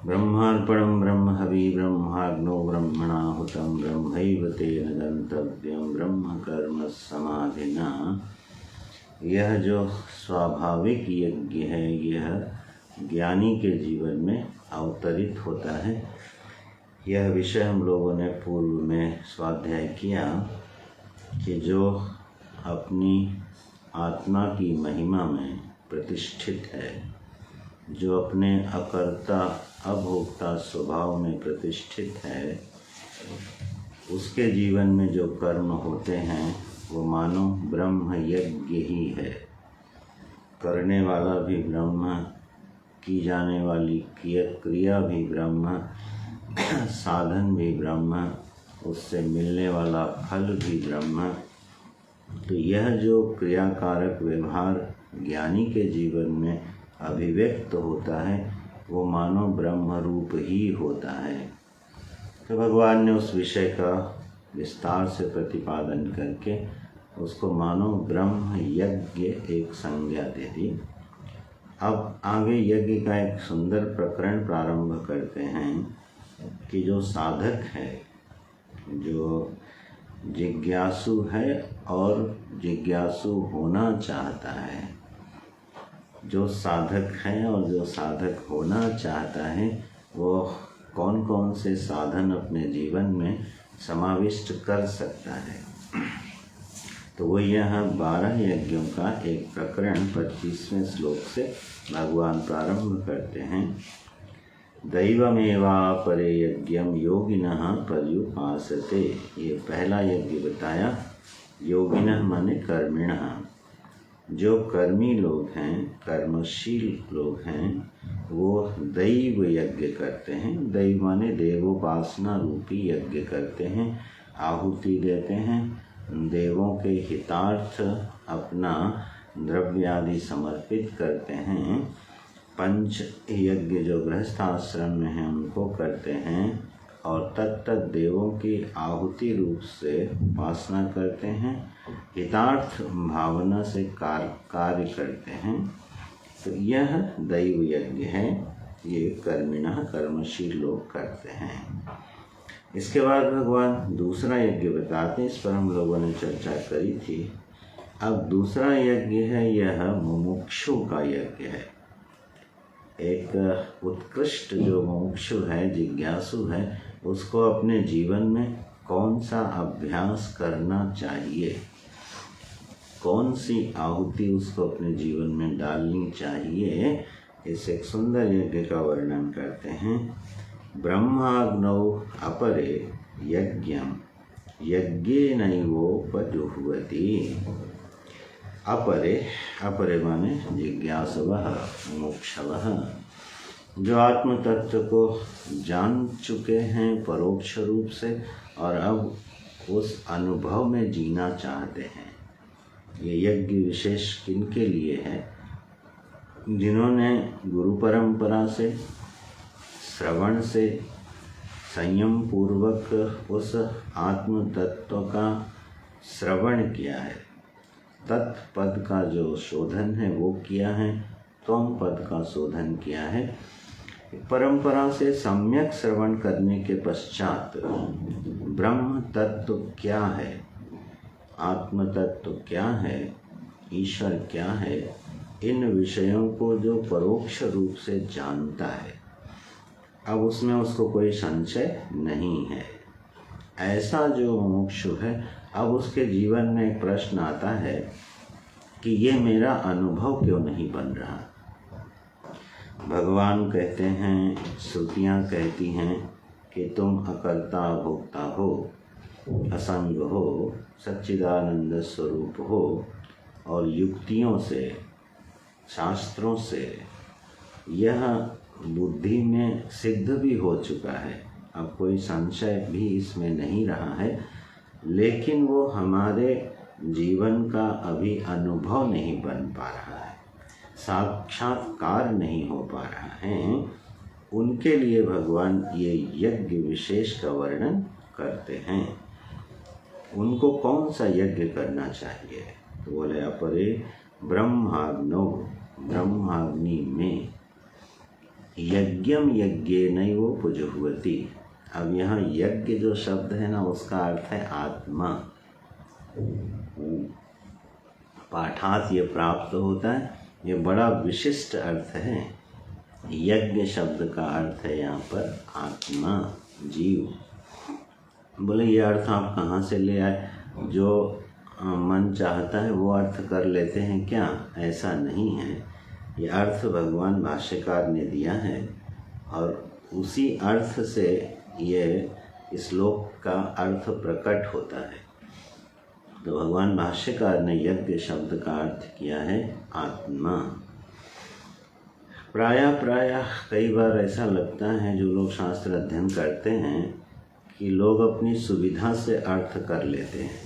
ब्रह्मार्पणं ब्रह्महवि ब्रह्माग्नो ब्रह्मणाहुतं ब्रह्मैव तेन गन्तव्यं ब्रह्म कर्म समाधिना। यह जो स्वाभाविक यज्ञ है, यह ज्ञानी के जीवन में अवतरित होता है। यह विषय हम लोगों ने पूर्व में स्वाध्याय किया कि जो अपनी आत्मा की महिमा में प्रतिष्ठित है, जो अपने अकर्ता अभोक्ता स्वभाव में प्रतिष्ठित है, उसके जीवन में जो कर्म होते हैं वो मानो ब्रह्म यज्ञ ही है। करने वाला भी ब्रह्म, की जाने वाली क्रिया भी ब्रह्म, साधन भी ब्रह्म, उससे मिलने वाला फल भी ब्रह्म। तो यह जो क्रियाकारक व्यवहार ज्ञानी के जीवन में अभिव्यक्त होता है वो मानो ब्रह्म रूप ही होता है। तो भगवान ने उस विषय का विस्तार से प्रतिपादन करके उसको मानो ब्रह्म यज्ञ एक संज्ञा दे दी। अब आगे यज्ञ का एक सुंदर प्रकरण प्रारंभ करते हैं कि जो साधक है, जो जिज्ञासु है और जिज्ञासु होना चाहता है, जो साधक है और जो साधक होना चाहता है, वो कौन कौन से साधन अपने जीवन में समाविष्ट कर सकता है। तो वो यहाँ 12 यज्ञों का एक प्रकरण 25वें श्लोक से भगवान प्रारंभ करते हैं। दैवमेवापरे यज्ञम योगिनः पर्युपासते। ये पहला यज्ञ बताया। योगिनः माने कर्मिणः, जो कर्मी लोग हैं, कर्मशील लोग हैं, वो दैव यज्ञ करते हैं। दैव माने देवोपासना रूपी यज्ञ करते हैं, आहुति देते हैं, देवों के हितार्थ अपना द्रव्यादि समर्पित करते हैं। पंच यज्ञ जो गृहस्थ आश्रम में हैं उनको करते हैं और तत्त देवों की आहुति रूप से उपासना करते हैं, हितार्थ भावना से कार्य करते हैं। तो यह दैव यज्ञ है, ये कर्मिणः कर्मशील लोग करते हैं। इसके बाद भगवान दूसरा यज्ञ बताते हैं। इस पर हम लोगों ने चर्चा करी थी। अब दूसरा यज्ञ है, यह मुमुक्षु का यज्ञ है। एक उत्कृष्ट जो मुमुक्षु है, जिज्ञासु है, उसको अपने जीवन में कौन सा अभ्यास करना चाहिए, कौन सी आहुति उसको अपने जीवन में डालनी चाहिए, इस एक सुंदर यज्ञ का वर्णन करते हैं। ब्रह्माग्नौ अपरे यज्ञम यज्ञेनैवोपजुह्वति। अपरे, अपरे माने जिज्ञासवः मुमुक्षवः, जो आत्म तत्व को जान चुके हैं परोक्ष रूप से और अब उस अनुभव में जीना चाहते हैं। ये यज्ञ विशेष किनके लिए है? जिन्होंने गुरु परंपरा से, श्रवण से संयम पूर्वक उस आत्म तत्व का श्रवण किया है, तत्पद का जो शोधन है वो किया है, त्वम पद का शोधन किया है। परंपरा से सम्यक श्रवण करने के पश्चात ब्रह्म तत्व क्या है, आत्म तत्व क्या है, ईश्वर क्या है, इन विषयों को जो परोक्ष रूप से जानता है, अब उसमें उसको कोई संशय नहीं है। ऐसा जो मुमुक्षु है, अब उसके जीवन में एक प्रश्न आता है कि ये मेरा अनुभव क्यों नहीं बन रहा। भगवान कहते हैं, श्रुतियाँ कहती हैं कि तुम अकर्ता भोक्ता हो, असंग हो, सच्चिदानंद स्वरूप हो, और युक्तियों से, शास्त्रों से यह बुद्धि में सिद्ध भी हो चुका है, अब कोई संशय भी इसमें नहीं रहा है, लेकिन वो हमारे जीवन का अभी अनुभव नहीं बन पा रहा है, साक्षात्कार नहीं हो पा रहा है। उनके लिए भगवान ये यज्ञ विशेष का वर्णन करते हैं। उनको कौन सा यज्ञ करना चाहिए? तो बोले अपरे ब्रह्माग्नो, ब्रह्माग्नि में यज्ञम यज्ञेनैव पुजुह्वति। अब यहाँ यज्ञ जो शब्द है ना, उसका अर्थ है आत्मा। पाठात ये प्राप्त होता है, ये बड़ा विशिष्ट अर्थ है। यज्ञ शब्द का अर्थ है यहाँ पर आत्मा, जीव। बोले ये अर्थ आप कहाँ से ले आए? जो मन चाहता है वो अर्थ कर लेते हैं क्या? ऐसा नहीं है। ये अर्थ भगवान भाष्यकार ने दिया है और उसी अर्थ से ये श्लोक का अर्थ प्रकट होता है। तो भगवान भाष्यकार ने यज्ञ शब्द का अर्थ किया है आत्मा। प्रायः कई बार ऐसा लगता है, जो लोग शास्त्र अध्ययन करते हैं, कि लोग अपनी सुविधा से अर्थ कर लेते हैं।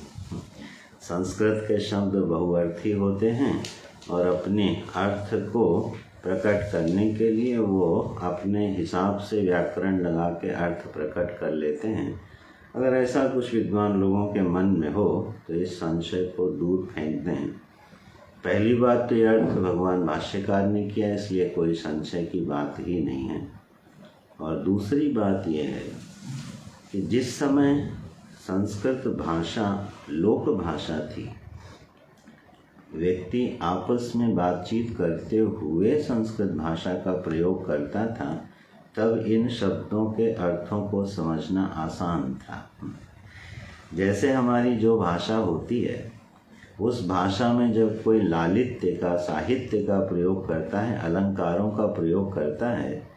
संस्कृत के शब्द बहुअर्थी होते हैं और अपने अर्थ को प्रकट करने के लिए वो अपने हिसाब से व्याकरण लगा के अर्थ प्रकट कर लेते हैं। अगर ऐसा कुछ विद्वान लोगों के मन में हो तो इस संशय को दूर फेंक दें। पहली बात तो यह अर्थ भगवान भाष्यकार ने किया, इसलिए कोई संशय की बात ही नहीं है। और दूसरी बात यह है कि जिस समय संस्कृत भाषा लोक भाषा थी, व्यक्ति आपस में बातचीत करते हुए संस्कृत भाषा का प्रयोग करता था, तब इन शब्दों के अर्थों को समझना आसान था। जैसे हमारी जो भाषा होती है, उस भाषा में जब कोई लालित्य का, साहित्य का प्रयोग करता है, अलंकारों का प्रयोग करता है,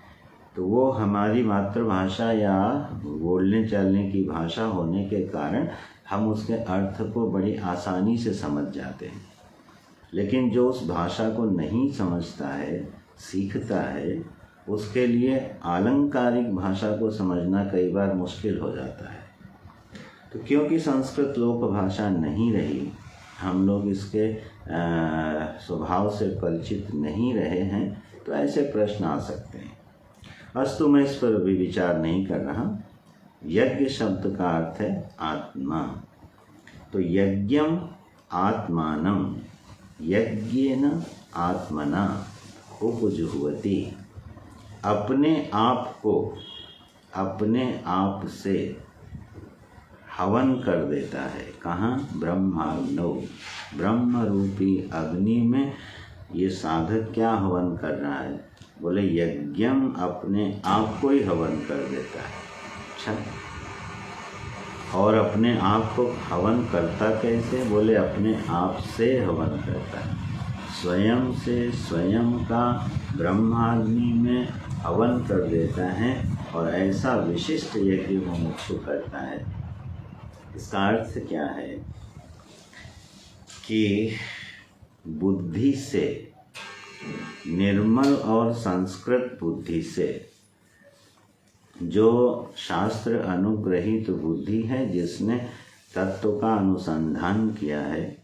तो वो हमारी मातृभाषा या बोलने चलने की भाषा होने के कारण हम उसके अर्थ को बड़ी आसानी से समझ जाते हैं। लेकिन जो उस भाषा को नहीं समझता है, सीखता है, उसके लिए आलंकारिक भाषा को समझना कई बार मुश्किल हो जाता है। तो क्योंकि संस्कृत लोक भाषा नहीं रही, हम लोग इसके स्वभाव से परिचित नहीं रहे हैं, तो ऐसे प्रश्न आ सकते हैं। अस्तु, मैं इस पर अभी विचार नहीं कर रहा। यज्ञ शब्द का अर्थ है आत्मा। तो यज्ञम आत्मानम यज्ञेन आत्मना उपजुह्वति। अपने आप को अपने आप से हवन कर देता है। कहाँ? ब्रह्माग्नौ, ब्रह्म रूपी अग्नि में ये साधक क्या हवन कर रहा है? बोले यज्ञम अपने आप को ही हवन कर देता है। अच्छा, और अपने आप को हवन करता कैसे? बोले अपने आप से हवन करता है। स्वयं से स्वयं का ब्रह्माग्नि में हवन कर देता है और ऐसा विशिष्ट यज्ञ मुमुक्षु करता है। इसका अर्थ क्या है कि बुद्धि से, निर्मल और संस्कृत बुद्धि से, जो शास्त्र अनुग्रहित बुद्धि है, जिसने तत्व का अनुसंधान किया है,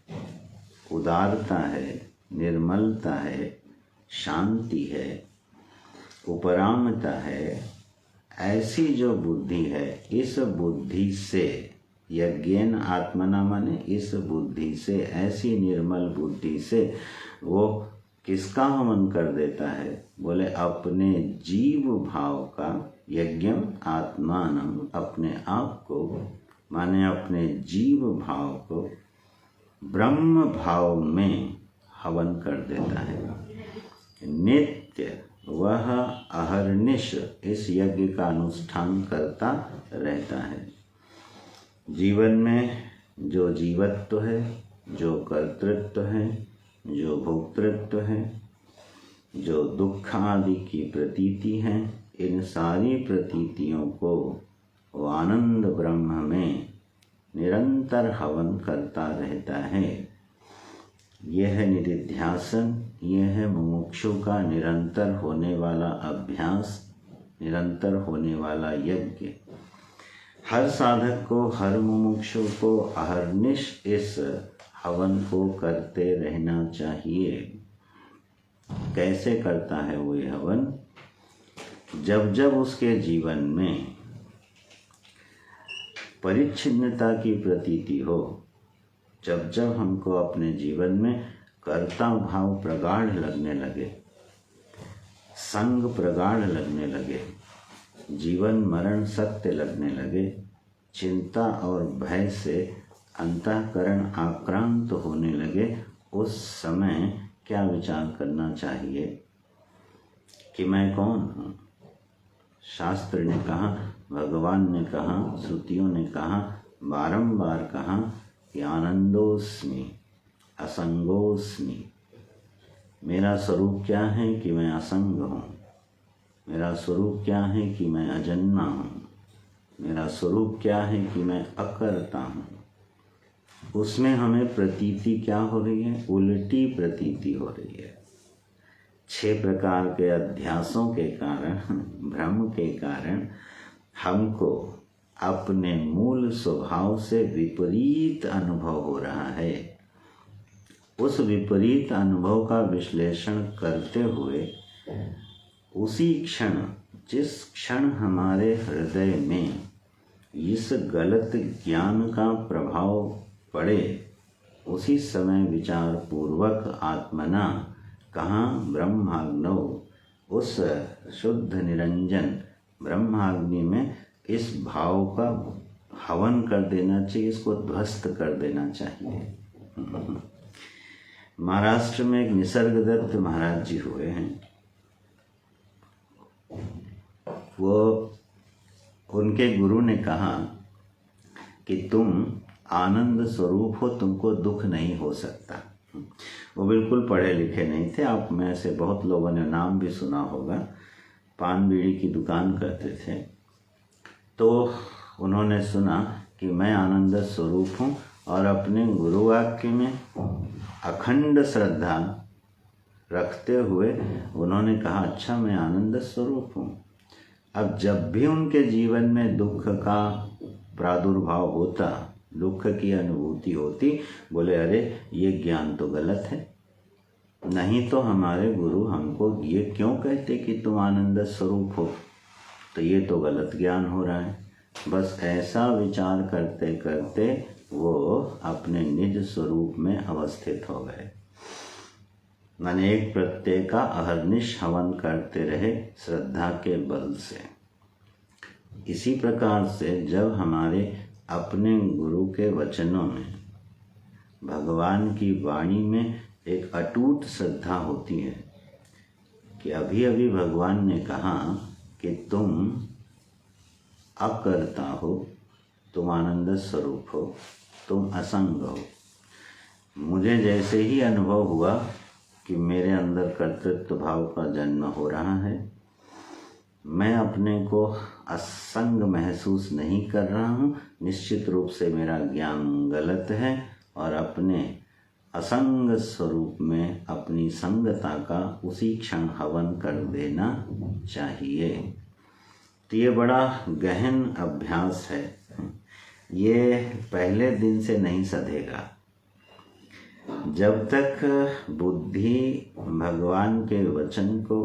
उदारता है, निर्मलता है, शांति है, उपरामता है, ऐसी जो बुद्धि है, इस बुद्धि से, यज्ञेन आत्मना माने इस बुद्धि से, ऐसी निर्मल बुद्धि से वो किसका हवन कर देता है? बोले अपने जीव भाव का। यज्ञम आत्मानम, अपने आप को माने अपने जीव भाव को ब्रह्म भाव में हवन कर देता है। नित्य वह अहर्निश इस यज्ञ का अनुष्ठान करता रहता है। जीवन में जो जीवत्व है, जो कर्तृत्व है, जो भोक्तृत्व है, जो दुख आदि की प्रतीति है, इन सारी प्रतीतियों को वो आनंद ब्रह्म में निरंतर हवन करता रहता है। यह है निधिध्यासन, यह है मुमुक्षु का निरंतर होने वाला अभ्यास, निरंतर होने वाला यज्ञ। हर साधक को, हर मुमुक्षु को अहर्निश इस हवन को करते रहना चाहिए। कैसे करता है वो ये हवन? जब जब उसके जीवन में परिच्छिन्नता की प्रतीति हो, जब जब हमको अपने जीवन में कर्ता भाव प्रगाढ़ लगने लगे, संग प्रगाढ़ लगने लगे, जीवन मरण सत्य लगने लगे, चिंता और भय से अंतःकरण आक्रांत होने लगे, उस समय क्या विचार करना चाहिए कि मैं कौन हूँ? शास्त्र ने कहा, भगवान ने कहा, श्रुतियों ने कहा, बारंबार कहा कि आनंदोस्मि असंगोस्मि। मेरा स्वरूप क्या है कि मैं असंग हूँ। मेरा स्वरूप क्या है कि मैं अजन्मा हूँ। मेरा स्वरूप क्या है कि मैं अकर्ता हूँ। उसमें हमें प्रतीति क्या हो रही है? उल्टी प्रतीति हो रही है। 6 प्रकार के अध्यासों के कारण, भ्रम के कारण हमको अपने मूल स्वभाव से विपरीत अनुभव हो रहा है। उस विपरीत अनुभव का विश्लेषण करते हुए उसी क्षण, जिस क्षण हमारे हृदय में इस गलत ज्ञान का प्रभाव पड़े, उसी समय विचार पूर्वक आत्मना कहाँ ब्रह्माग्नौ, उस शुद्ध निरंजन ब्रह्माग्नि में इस भाव का हवन कर देना चाहिए, इसको ध्वस्त कर देना चाहिए। महाराष्ट्र में एक निसर्गदत्त महाराज जी हुए हैं। वो उनके गुरु ने कहा कि तुम आनंद स्वरूप हो, तुमको दुख नहीं हो सकता। वो बिल्कुल पढ़े लिखे नहीं थे। आप में से बहुत लोगों ने नाम भी सुना होगा। पान बीड़ी की दुकान करते थे। तो उन्होंने सुना कि मैं आनंद स्वरूप हूँ, और अपने गुरु वाक्य में अखंड श्रद्धा रखते हुए उन्होंने कहा, अच्छा मैं आनंद स्वरूप हूँ। अब जब भी उनके जीवन में दुख का प्रादुर्भाव होता, दुख की अनुभूति होती, बोले अरे ये ज्ञान तो गलत है। नहीं तो हमारे गुरु हमको ये क्यों कहते कि तुम आनंद स्वरूप हो, तो ये तो गलत ज्ञान हो रहा है। बस ऐसा विचार करते करते वो अपने निज स्वरूप में अवस्थित हो गए। माने एक प्रत्यय का अहर्निश हवन करते रहे श्रद्धा के बल से। इसी प्रकार से जब हमारे अपने गुरु के वचनों में, भगवान की वाणी में एक अटूट श्रद्धा होती है कि अभी अभी भगवान ने कहा कि तुम अकर्ता हो, तुम आनंद स्वरूप हो, तुम असंग हो। मुझे जैसे ही अनुभव हुआ कि मेरे अंदर कर्तृत्व भाव का जन्म हो रहा है, मैं अपने को असंग महसूस नहीं कर रहा हूँ, निश्चित रूप से मेरा ज्ञान गलत है, और अपने असंग स्वरूप में अपनी संगता का उसी क्षण हवन कर देना चाहिए। तो ये बड़ा गहन अभ्यास है। ये पहले दिन से नहीं सधेगा। जब तक बुद्धि भगवान के वचन को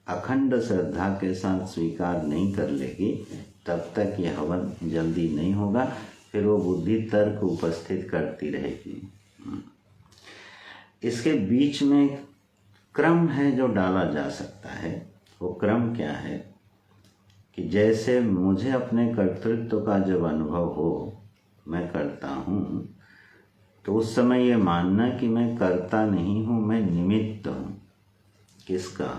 अखंड श्रद्धा के साथ स्वीकार नहीं कर लेगी, तब तक ये हवन जल्दी नहीं होगा। फिर वो बुद्धि तर्क उपस्थित करती रहेगी। इसके बीच में क्रम है जो डाला जा सकता है। वो क्रम क्या है कि जैसे मुझे अपने कर्तृत्व का जब अनुभव हो, मैं करता हूँ, तो उस समय ये मानना कि मैं करता नहीं हूँ, मैं निमित्त हूँ। किसका?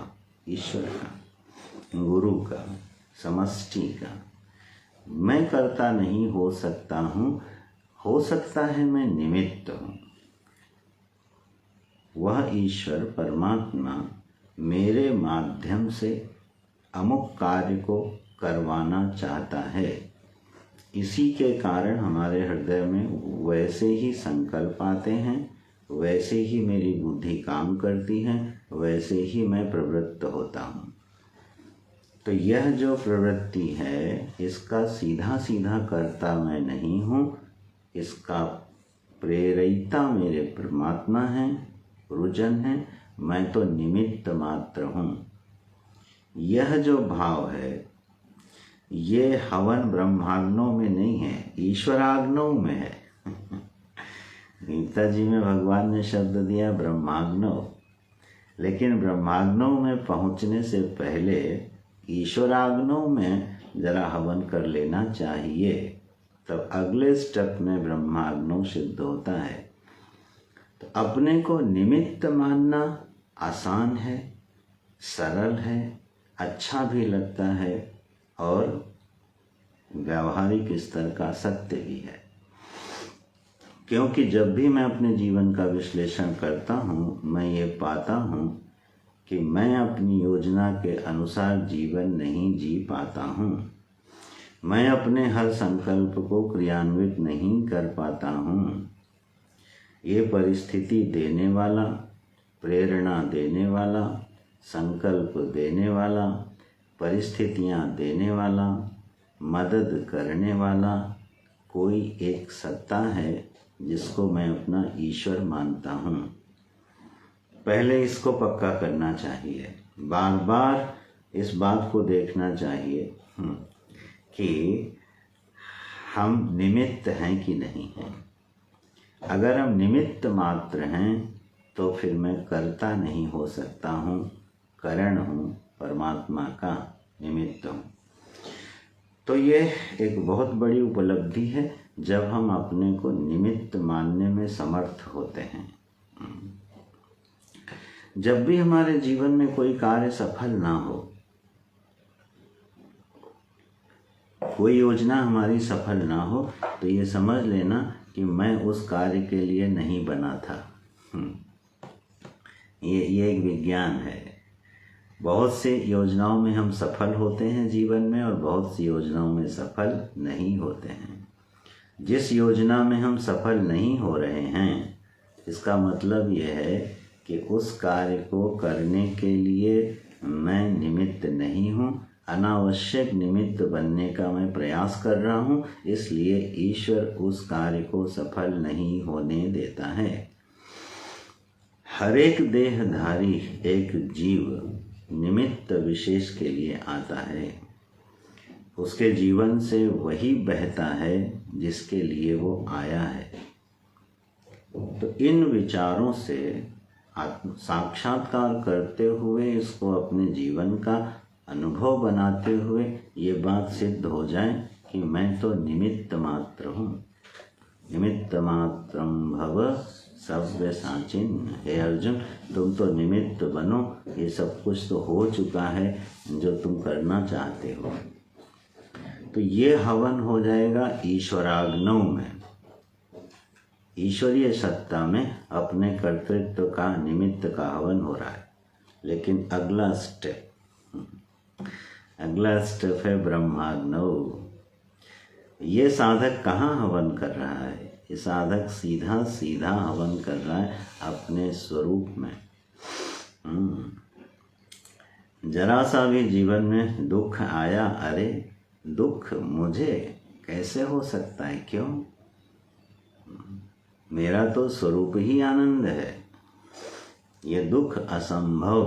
ईश्वर का, गुरु का, समष्टि का। मैं करता नहीं हो सकता हूँ, हो सकता है मैं निमित्त हूँ। वह ईश्वर परमात्मा मेरे माध्यम से अमुक कार्य को करवाना चाहता है। इसी के कारण हमारे हृदय में वैसे ही संकल्प आते हैं, वैसे ही मेरी बुद्धि काम करती है, वैसे ही मैं प्रवृत्त होता हूँ। तो यह जो प्रवृत्ति है, इसका सीधा सीधा कर्ता मैं नहीं हूँ, इसका प्रेरयिता मेरे परमात्मा हैं, रुजन है, मैं तो निमित्त मात्र हूँ। यह जो भाव है, ये हवन ब्रह्माग्नों में नहीं है, ईश्वराग्नों में है। गीता जी में भगवान ने शब्द दिया ब्रह्माग्नो। लेकिन ब्रह्माग्नों में पहुंचने से पहले ईश्वराग्नों में जरा हवन कर लेना चाहिए, तब अगले स्टेप में ब्रह्माग्नों सिद्ध होता है। तो अपने को निमित्त मानना आसान है, सरल है, अच्छा भी लगता है और व्यावहारिक स्तर का सत्य भी है। क्योंकि जब भी मैं अपने जीवन का विश्लेषण करता हूँ, मैं ये पाता हूँ कि मैं अपनी योजना के अनुसार जीवन नहीं जी पाता हूँ। मैं अपने हर संकल्प को क्रियान्वित नहीं कर पाता हूँ। ये परिस्थिति देने वाला, प्रेरणा देने वाला, संकल्प देने वाला, परिस्थितियाँ देने वाला, मदद करने वाला कोई एक सत्ता है जिसको मैं अपना ईश्वर मानता हूँ। पहले इसको पक्का करना चाहिए, बार बार इस बात को देखना चाहिए कि हम निमित्त हैं कि नहीं हैं। अगर हम निमित्त मात्र हैं तो फिर मैं कर्ता नहीं हो सकता हूँ, कारण हूँ, परमात्मा का निमित्त हूँ। तो ये एक बहुत बड़ी उपलब्धि है जब हम अपने को निमित्त मानने में समर्थ होते हैं। जब भी हमारे जीवन में कोई कार्य सफल ना हो, कोई योजना हमारी सफल ना हो, तो ये समझ लेना कि मैं उस कार्य के लिए नहीं बना था। ये एक विज्ञान है। बहुत सी योजनाओं में हम सफल होते हैं जीवन में और बहुत सी योजनाओं में सफल नहीं होते हैं। जिस योजना में हम सफल नहीं हो रहे हैं, इसका मतलब यह है कि उस कार्य को करने के लिए मैं निमित्त नहीं हूँ, अनावश्यक निमित्त बनने का मैं प्रयास कर रहा हूँ, इसलिए ईश्वर उस कार्य को सफल नहीं होने देता है। हर एक देहधारी एक जीव निमित्त विशेष के लिए आता है। उसके जीवन से वही बहता है जिसके लिए वो आया है। तो इन विचारों से साक्षात्कार करते हुए, इसको अपने जीवन का अनुभव बनाते हुए ये बात सिद्ध हो जाए कि मैं तो निमित्त मात्र हूँ। निमित्त मात्रम भव सव्य साचिन। हे अर्जुन, तुम तो निमित्त बनो, ये सब कुछ तो हो चुका है जो तुम करना चाहते हो। तो ये हवन हो जाएगा ईश्वराग्नौ में, ईश्वरीय सत्ता में अपने कर्तृत्व का, निमित्त का हवन हो रहा है। लेकिन अगला स्टेप है ब्रह्माग्नौ। ये साधक कहाँ हवन कर रहा है? ये साधक सीधा सीधा हवन कर रहा है अपने स्वरूप में। जरा सा भी जीवन में दुख आया, अरे दुख मुझे कैसे हो सकता है, क्यों? मेरा तो स्वरूप ही आनंद है, ये दुख असंभव।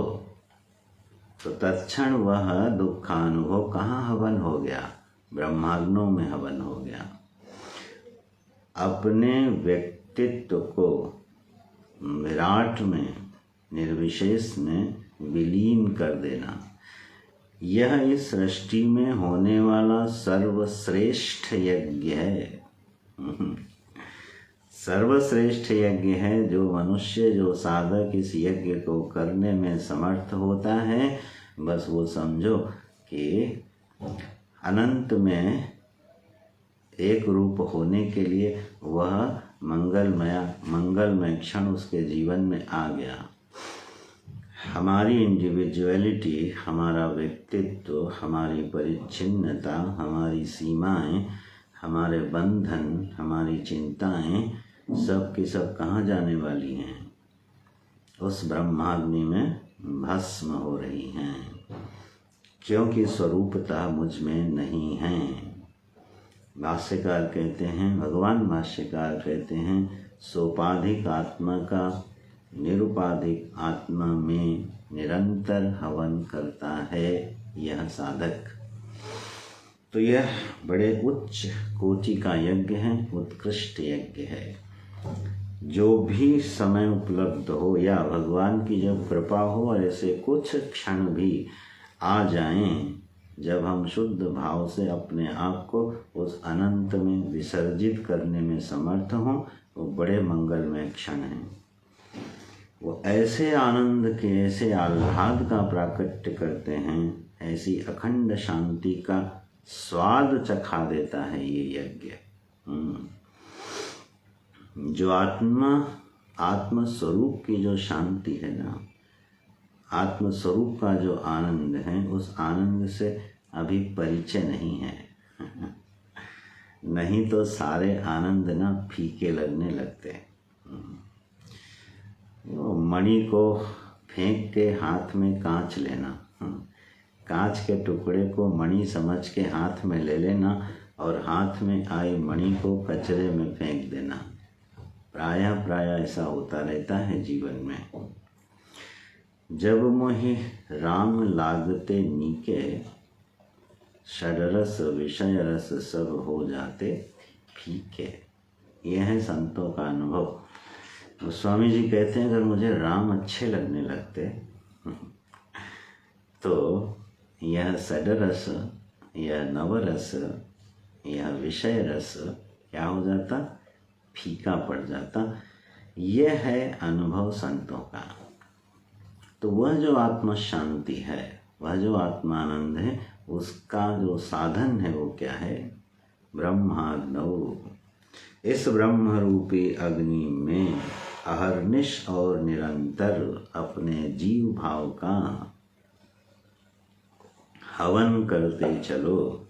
तो तत्क्षण वह दुखानुभव कहाँ हवन हो गया? ब्रह्माग्नौ में हवन हो गया। अपने व्यक्तित्व को विराट में, निर्विशेष में विलीन कर देना, यह इस सृष्टि में होने वाला सर्वश्रेष्ठ यज्ञ है। सर्वश्रेष्ठ यज्ञ है। जो मनुष्य, जो साधक इस यज्ञ को करने में समर्थ होता है, बस वो समझो कि अनंत में एक रूप होने के लिए वह मंगलमय क्षण उसके जीवन में आ गया। हमारी इंडिविजुअलिटी, हमारा व्यक्तित्व, हमारी परिच्छिन्नता, हमारी सीमाएं, हमारे बंधन, हमारी चिंताएं सब की सब कहाँ जाने वाली हैं? उस ब्रह्माग्नि में भस्म हो रही हैं, क्योंकि स्वरूपतः मुझ में नहीं है। भाष्यकार कहते हैं, भगवान भाष्यकार कहते हैं, सोपाधिक आत्मा का निरुपाधिक आत्मा में निरंतर हवन करता है यह साधक। तो यह बड़े उच्च कोटि का यज्ञ है, उत्कृष्ट यज्ञ है। जो भी समय उपलब्ध हो या भगवान की जब कृपा हो और ऐसे कुछ क्षण भी आ जाएं जब हम शुद्ध भाव से अपने आप को उस अनंत में विसर्जित करने में समर्थ हों, वो बड़े मंगलमय क्षण हैं। वो ऐसे आनंद के, ऐसे आह्लाद का प्राकट्य करते हैं, ऐसी अखंड शांति का स्वाद चखा देता है ये यज्ञ। जो आत्म स्वरूप की जो शांति है ना, आत्म स्वरूप का जो आनंद है, उस आनंद से अभी परिचय नहीं है। नहीं तो सारे आनंद ना फीके लगने लगते हैं। मणि को फेंक के हाथ में कांच लेना, कांच के टुकड़े को मणि समझ के हाथ में ले लेना और हाथ में आई मणि को कचरे में फेंक देना, प्रायः ऐसा होता रहता है जीवन में। जब मोहि राम लागते नीके, षडरस विषय रस सब हो जाते फीके। यह है संतों का अनुभव। तो स्वामी जी कहते हैं अगर मुझे राम अच्छे लगने लगते तो यह षडरस, यह नवरस, यह विषय रस क्या हो जाता? फीका पड़ जाता। यह है अनुभव संतों का। तो वह जो आत्म शांति है, वह जो आत्मानंद है, उसका जो साधन है वो क्या है? ब्रह्माग्नौ। इस ब्रह्म रूपी अग्नि में अहर्निश और निरंतर अपने जीव भाव का हवन करते चलो।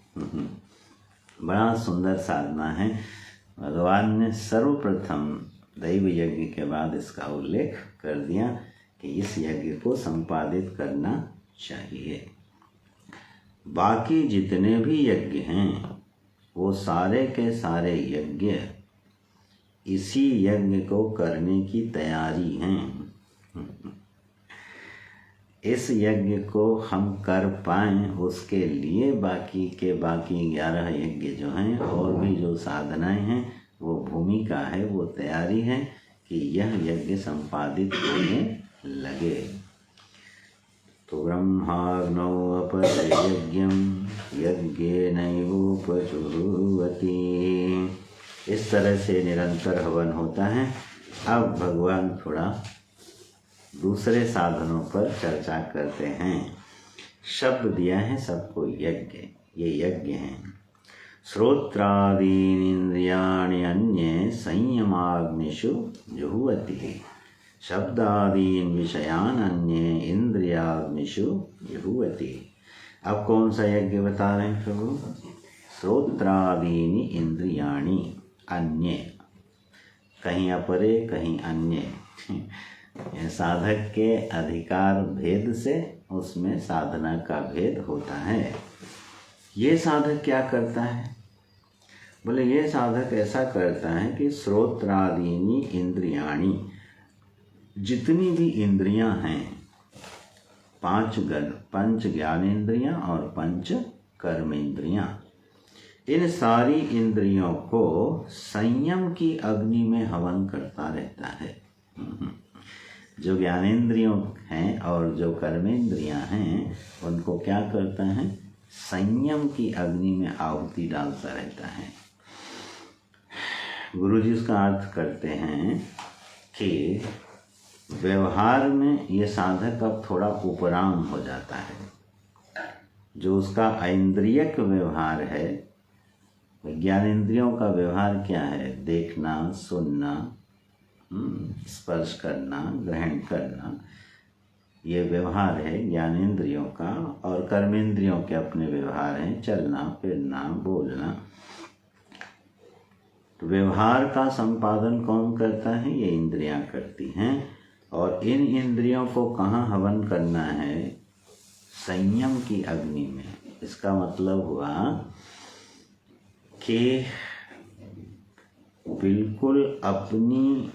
बड़ा सुंदर साधना है। भगवान ने सर्वप्रथम दैव यज्ञ के बाद इसका उल्लेख कर दिया कि इस यज्ञ को संपादित करना चाहिए। बाकी जितने भी यज्ञ हैं वो सारे के सारे यज्ञ इसी यज्ञ को करने की तैयारी हैं। इस यज्ञ को हम कर पाएं उसके लिए बाकी 11 यज्ञ जो हैं और भी जो साधनाएं हैं वो भूमिका है, वो तैयारी है कि यह यज्ञ संपादित होने लगे। तो ब्रह्माग्नौ अपरे यज्ञं यज्ञेनैवोपजुह्वति। इस तरह से निरंतर हवन होता है। अब भगवान थोड़ा दूसरे साधनों पर चर्चा करते हैं। शब्द दिया है सबको यज्ञ, ये यज्ञ हैं। श्रोत्रादीन इंद्रियाणि अन्ये संयमाग्निषु जुह्वति। शब्दादीन विषयान अन्ये इंद्रियाग्निषु जुह्वति। अब कौन सा यज्ञ बता रहे हैं प्रभु? श्रोत्रादीनि इंद्रियाणि अन्ये, कहीं अपरे कहीं अन्य। साधक के अधिकार भेद से उसमें साधना का भेद होता है। ये साधक क्या करता है? बोले ये साधक ऐसा करता है कि श्रोत्रादीनि इंद्रियाणि, जितनी भी इंद्रियां हैं, 5 ज्ञानेंद्रियां और 5 कर्मेंद्रियां, इन सारी इंद्रियों को संयम की अग्नि में हवन करता रहता है। जो ज्ञानेंद्रियों हैं और जो कर्मेंद्रियां हैं उनको क्या करता है? संयम की अग्नि में आहुति डालता रहता है। गुरुजी उसका अर्थ करते हैं कि व्यवहार में ये साधक अब थोड़ा उपराम हो जाता है। जो उसका ऐन्द्रियक व्यवहार है, ज्ञानेंद्रियों का व्यवहार क्या है? देखना, सुनना, स्पर्श करना, ग्रहण करना, ये व्यवहार है ज्ञानेंद्रियों का। और कर्मेंद्रियों के अपने व्यवहार हैं, चलना, फिरना, बोलना। तो व्यवहार का संपादन कौन करता है? ये इंद्रियां करती हैं। और इन इंद्रियों को कहाँ हवन करना है? संयम की अग्नि में। इसका मतलब हुआ कि बिल्कुल अपनी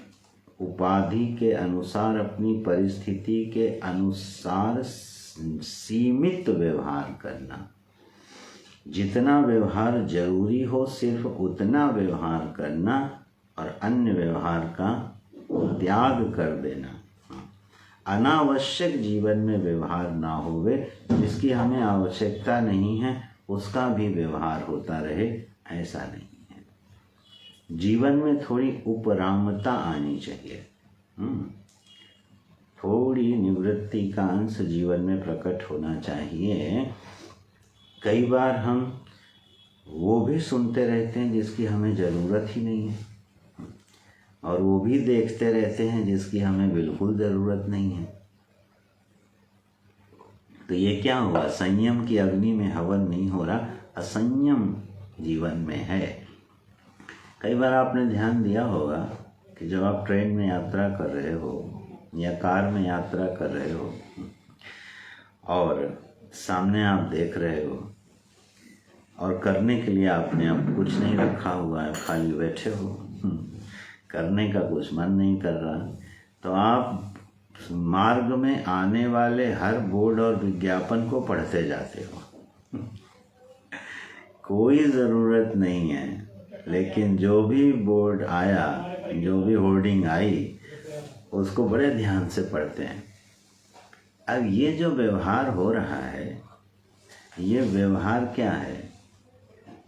उपाधि के अनुसार, अपनी परिस्थिति के अनुसार सीमित व्यवहार करना। जितना व्यवहार जरूरी हो सिर्फ उतना व्यवहार करना और अन्य व्यवहार का त्याग कर देना। अनावश्यक जीवन में व्यवहार ना होवे, जिसकी हमें आवश्यकता नहीं है उसका भी व्यवहार होता रहे, ऐसा नहीं है। जीवन में थोड़ी उपरामता आनी चाहिए। थोड़ी निवृत्ति का अंश जीवन में प्रकट होना चाहिए। कई बार हम वो भी सुनते रहते हैं जिसकी हमें ज़रूरत ही नहीं है, और वो भी देखते रहते हैं जिसकी हमें बिल्कुल ज़रूरत नहीं है। तो ये क्या हुआ? संयम की अग्नि में हवन नहीं हो रहा, असंयम जीवन में है। कई बार आपने ध्यान दिया होगा कि जब आप ट्रेन में यात्रा कर रहे हो या कार में यात्रा कर रहे हो और सामने आप देख रहे हो और करने के लिए आपने अब कुछ नहीं रखा हुआ है, खाली बैठे हो, करने का कुछ मन नहीं कर रहा, तो आप मार्ग में आने वाले हर बोर्ड और विज्ञापन को पढ़ते जाते हो। कोई ज़रूरत नहीं है, लेकिन जो भी बोर्ड आया, जो भी होर्डिंग आई, उसको बड़े ध्यान से पढ़ते हैं। अब ये जो व्यवहार हो रहा है, ये व्यवहार क्या है?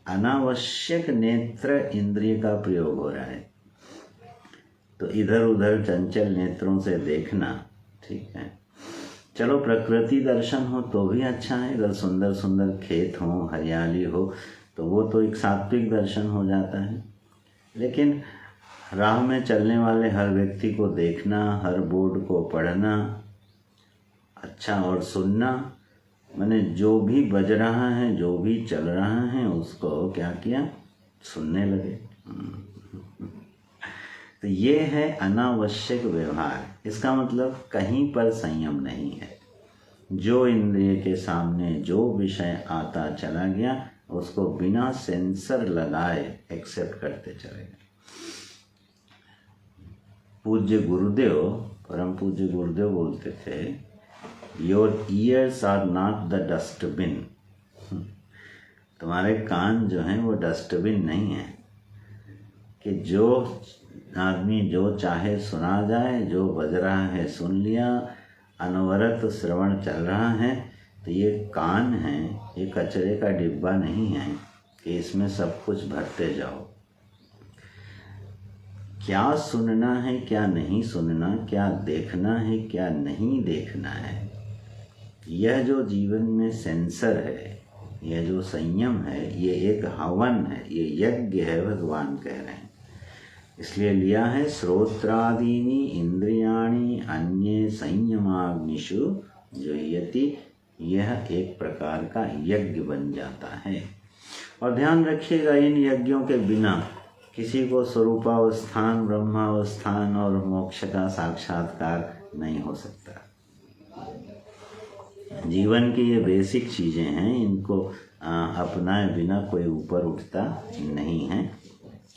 अनावश्यक नेत्र इंद्रिय का प्रयोग हो रहा है। तो इधर उधर चंचल नेत्रों से देखना ठीक है। चलो प्रकृति दर्शन हो तो भी अच्छा है, अगर सुंदर सुंदर खेत हो, हरियाली हो, तो वो तो एक सात्विक दर्शन हो जाता है। लेकिन राह में चलने वाले हर व्यक्ति को देखना, हर बोर्ड को पढ़ना, अच्छा और सुनना, मैंने जो भी बज रहा है, जो भी चल रहा है, उसको क्या किया? सुनने लगे। तो ये है अनावश्यक व्यवहार। इसका मतलब कहीं पर संयम नहीं है। जो इंद्रिय के सामने जो विषय आता चला गया, उसको बिना सेंसर लगाए एक्सेप्ट करते चले गए। पूज्य गुरुदेव, परम पूज्य गुरुदेव बोलते थे, your ears are not the dustbin. तुम्हारे कान जो हैं वो डस्टबिन नहीं है कि जो आदमी जो चाहे सुना जाए, जो बज रहा है सुन लिया, अनवरत श्रवण चल रहा है। तो ये कान है, ये कचरे का डिब्बा नहीं है कि इसमें सब कुछ भरते जाओ। क्या सुनना है, क्या नहीं सुनना, क्या देखना है, क्या नहीं देखना है, यह जो जीवन में सेंसर है, यह जो संयम है, ये एक हवन है, ये यज्ञ है, भगवान कह रहे हैं। इसलिए लिया है श्रोत्रादीनि इंद्रियाणि अन्ये संयमाग्निषु जुह्यति। यह एक प्रकार का यज्ञ बन जाता है। और ध्यान रखिएगा, इन यज्ञों के बिना किसी को स्वरूपावस्थान, ब्रह्मावस्थान और मोक्ष का साक्षात्कार नहीं हो सकता। जीवन की ये बेसिक चीज़ें हैं, इनको अपनाए बिना कोई ऊपर उठता नहीं है।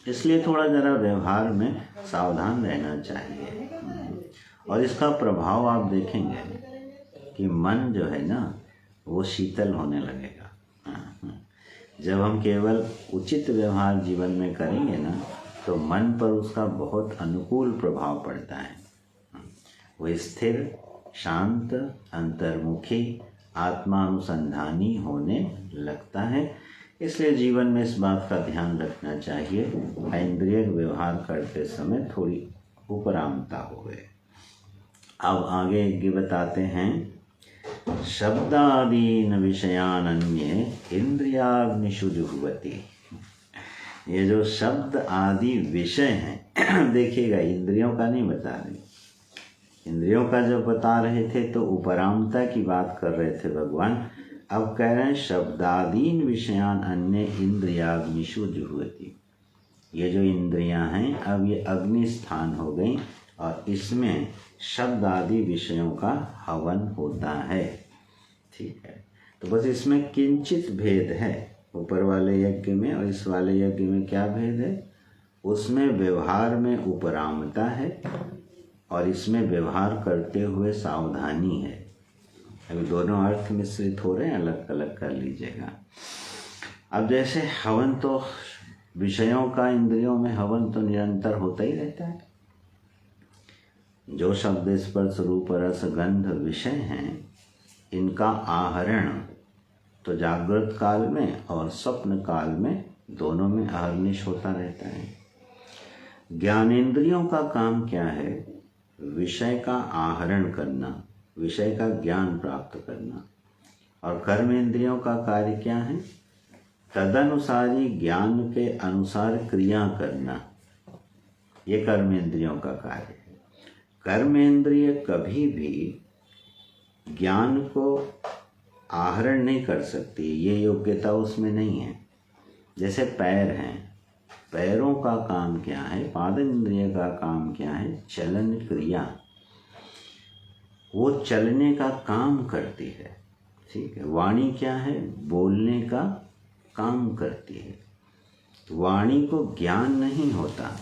इसलिए थोड़ा ज़रा व्यवहार में सावधान रहना चाहिए। और इसका प्रभाव आप देखेंगे कि मन जो है ना, वो शीतल होने लगेगा। जब हम केवल उचित व्यवहार जीवन में करेंगे ना, तो मन पर उसका बहुत अनुकूल प्रभाव पड़ता है। वो स्थिर, शांत, अंतर्मुखी, आत्मानुसंधानी होने लगता है। इसलिए जीवन में इस बात का ध्यान रखना चाहिए, इंद्रिय व्यवहार करते समय थोड़ी उपरामता हो गए। अब आगे ये बताते हैं, शब्दादीन विषयान अन्ये इंद्रियाग्निषु जुह्वति। ये जो शब्द आदि विषय हैं, देखिएगा इंद्रियों का नहीं बता रहे। इंद्रियों का जब बता रहे थे तो उपरामता की बात कर रहे थे भगवान। अब कह रहे हैं शब्दादीन विषयान अन्य इंद्रियाग्निषु जुह्वति। ये जो इंद्रियां हैं, अब ये अग्नि स्थान हो गई और इसमें शब्द आदि विषयों का हवन होता है। ठीक है, तो बस इसमें किंचित भेद है। ऊपर वाले यज्ञ में और इस वाले यज्ञ में क्या भेद है? उसमें व्यवहार में उपरामता है और इसमें व्यवहार करते हुए सावधानी है। अभी दोनों अर्थ मिश्रित हो रहे हैं, अलग अलग कर लीजिएगा। अब जैसे हवन तो विषयों का इंद्रियों में हवन तो निरंतर होता ही रहता है। जो शब्द स्पर्श रूप रस गंध विषय हैं, इनका आहरण तो जागृत काल में और स्वप्न काल में दोनों में अहर्निश होता रहता है। ज्ञानेंद्रियों का काम क्या है? विषय का आहरण करना, विषय का ज्ञान प्राप्त करना। और कर्मेंद्रियों का कार्य क्या है? तदनुसारी ज्ञान के अनुसार क्रिया करना। ये कर्मेंद्रियों का कार्य है। कर्मेंद्रिय कभी भी ज्ञान को आहरण नहीं कर सकती, ये योग्यता उसमें नहीं है। जैसे पैर हैं, पैरों का काम क्या है? पाद इंद्रिय का काम क्या है? चलन क्रिया। वो चलने का काम करती है, ठीक है। वाणी क्या है? बोलने का काम करती है। वाणी को ज्ञान नहीं होता,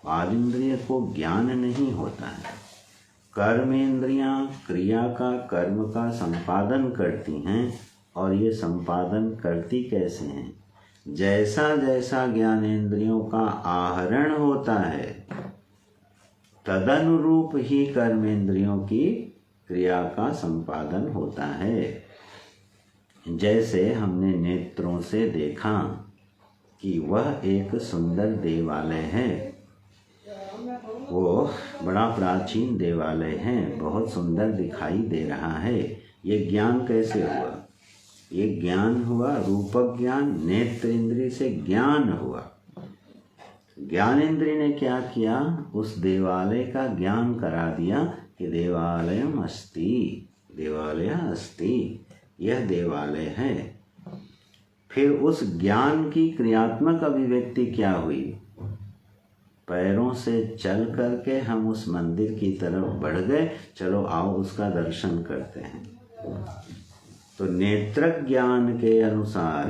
पाद इंद्रिय को ज्ञान नहीं होता है। कर्मेंद्रियां क्रिया का, कर्म का संपादन करती हैं। और ये संपादन करती कैसे हैं? जैसा जैसा ज्ञानेंद्रियों का आहरण होता है, तदनुरूप ही कर्मेंद्रियों की क्रिया का संपादन होता है। जैसे हमने नेत्रों से देखा कि वह एक सुंदर देवालय है, वो बड़ा प्राचीन देवालय है, बहुत सुंदर दिखाई दे रहा है। ये ज्ञान कैसे हुआ? ये ज्ञान हुआ रूपक ज्ञान, नेत्र इंद्रिय से ज्ञान हुआ। ज्ञान इंद्रिय ने क्या किया? उस देवालय का ज्ञान करा दिया कि देवालयम अस्ति, देवालय अस्ति, यह देवालय है। फिर उस ज्ञान की क्रियात्मक अभिव्यक्ति क्या हुई? पैरों से चल करके हम उस मंदिर की तरफ बढ़ गए, चलो आओ उसका दर्शन करते हैं। तो नेत्र ज्ञान के अनुसार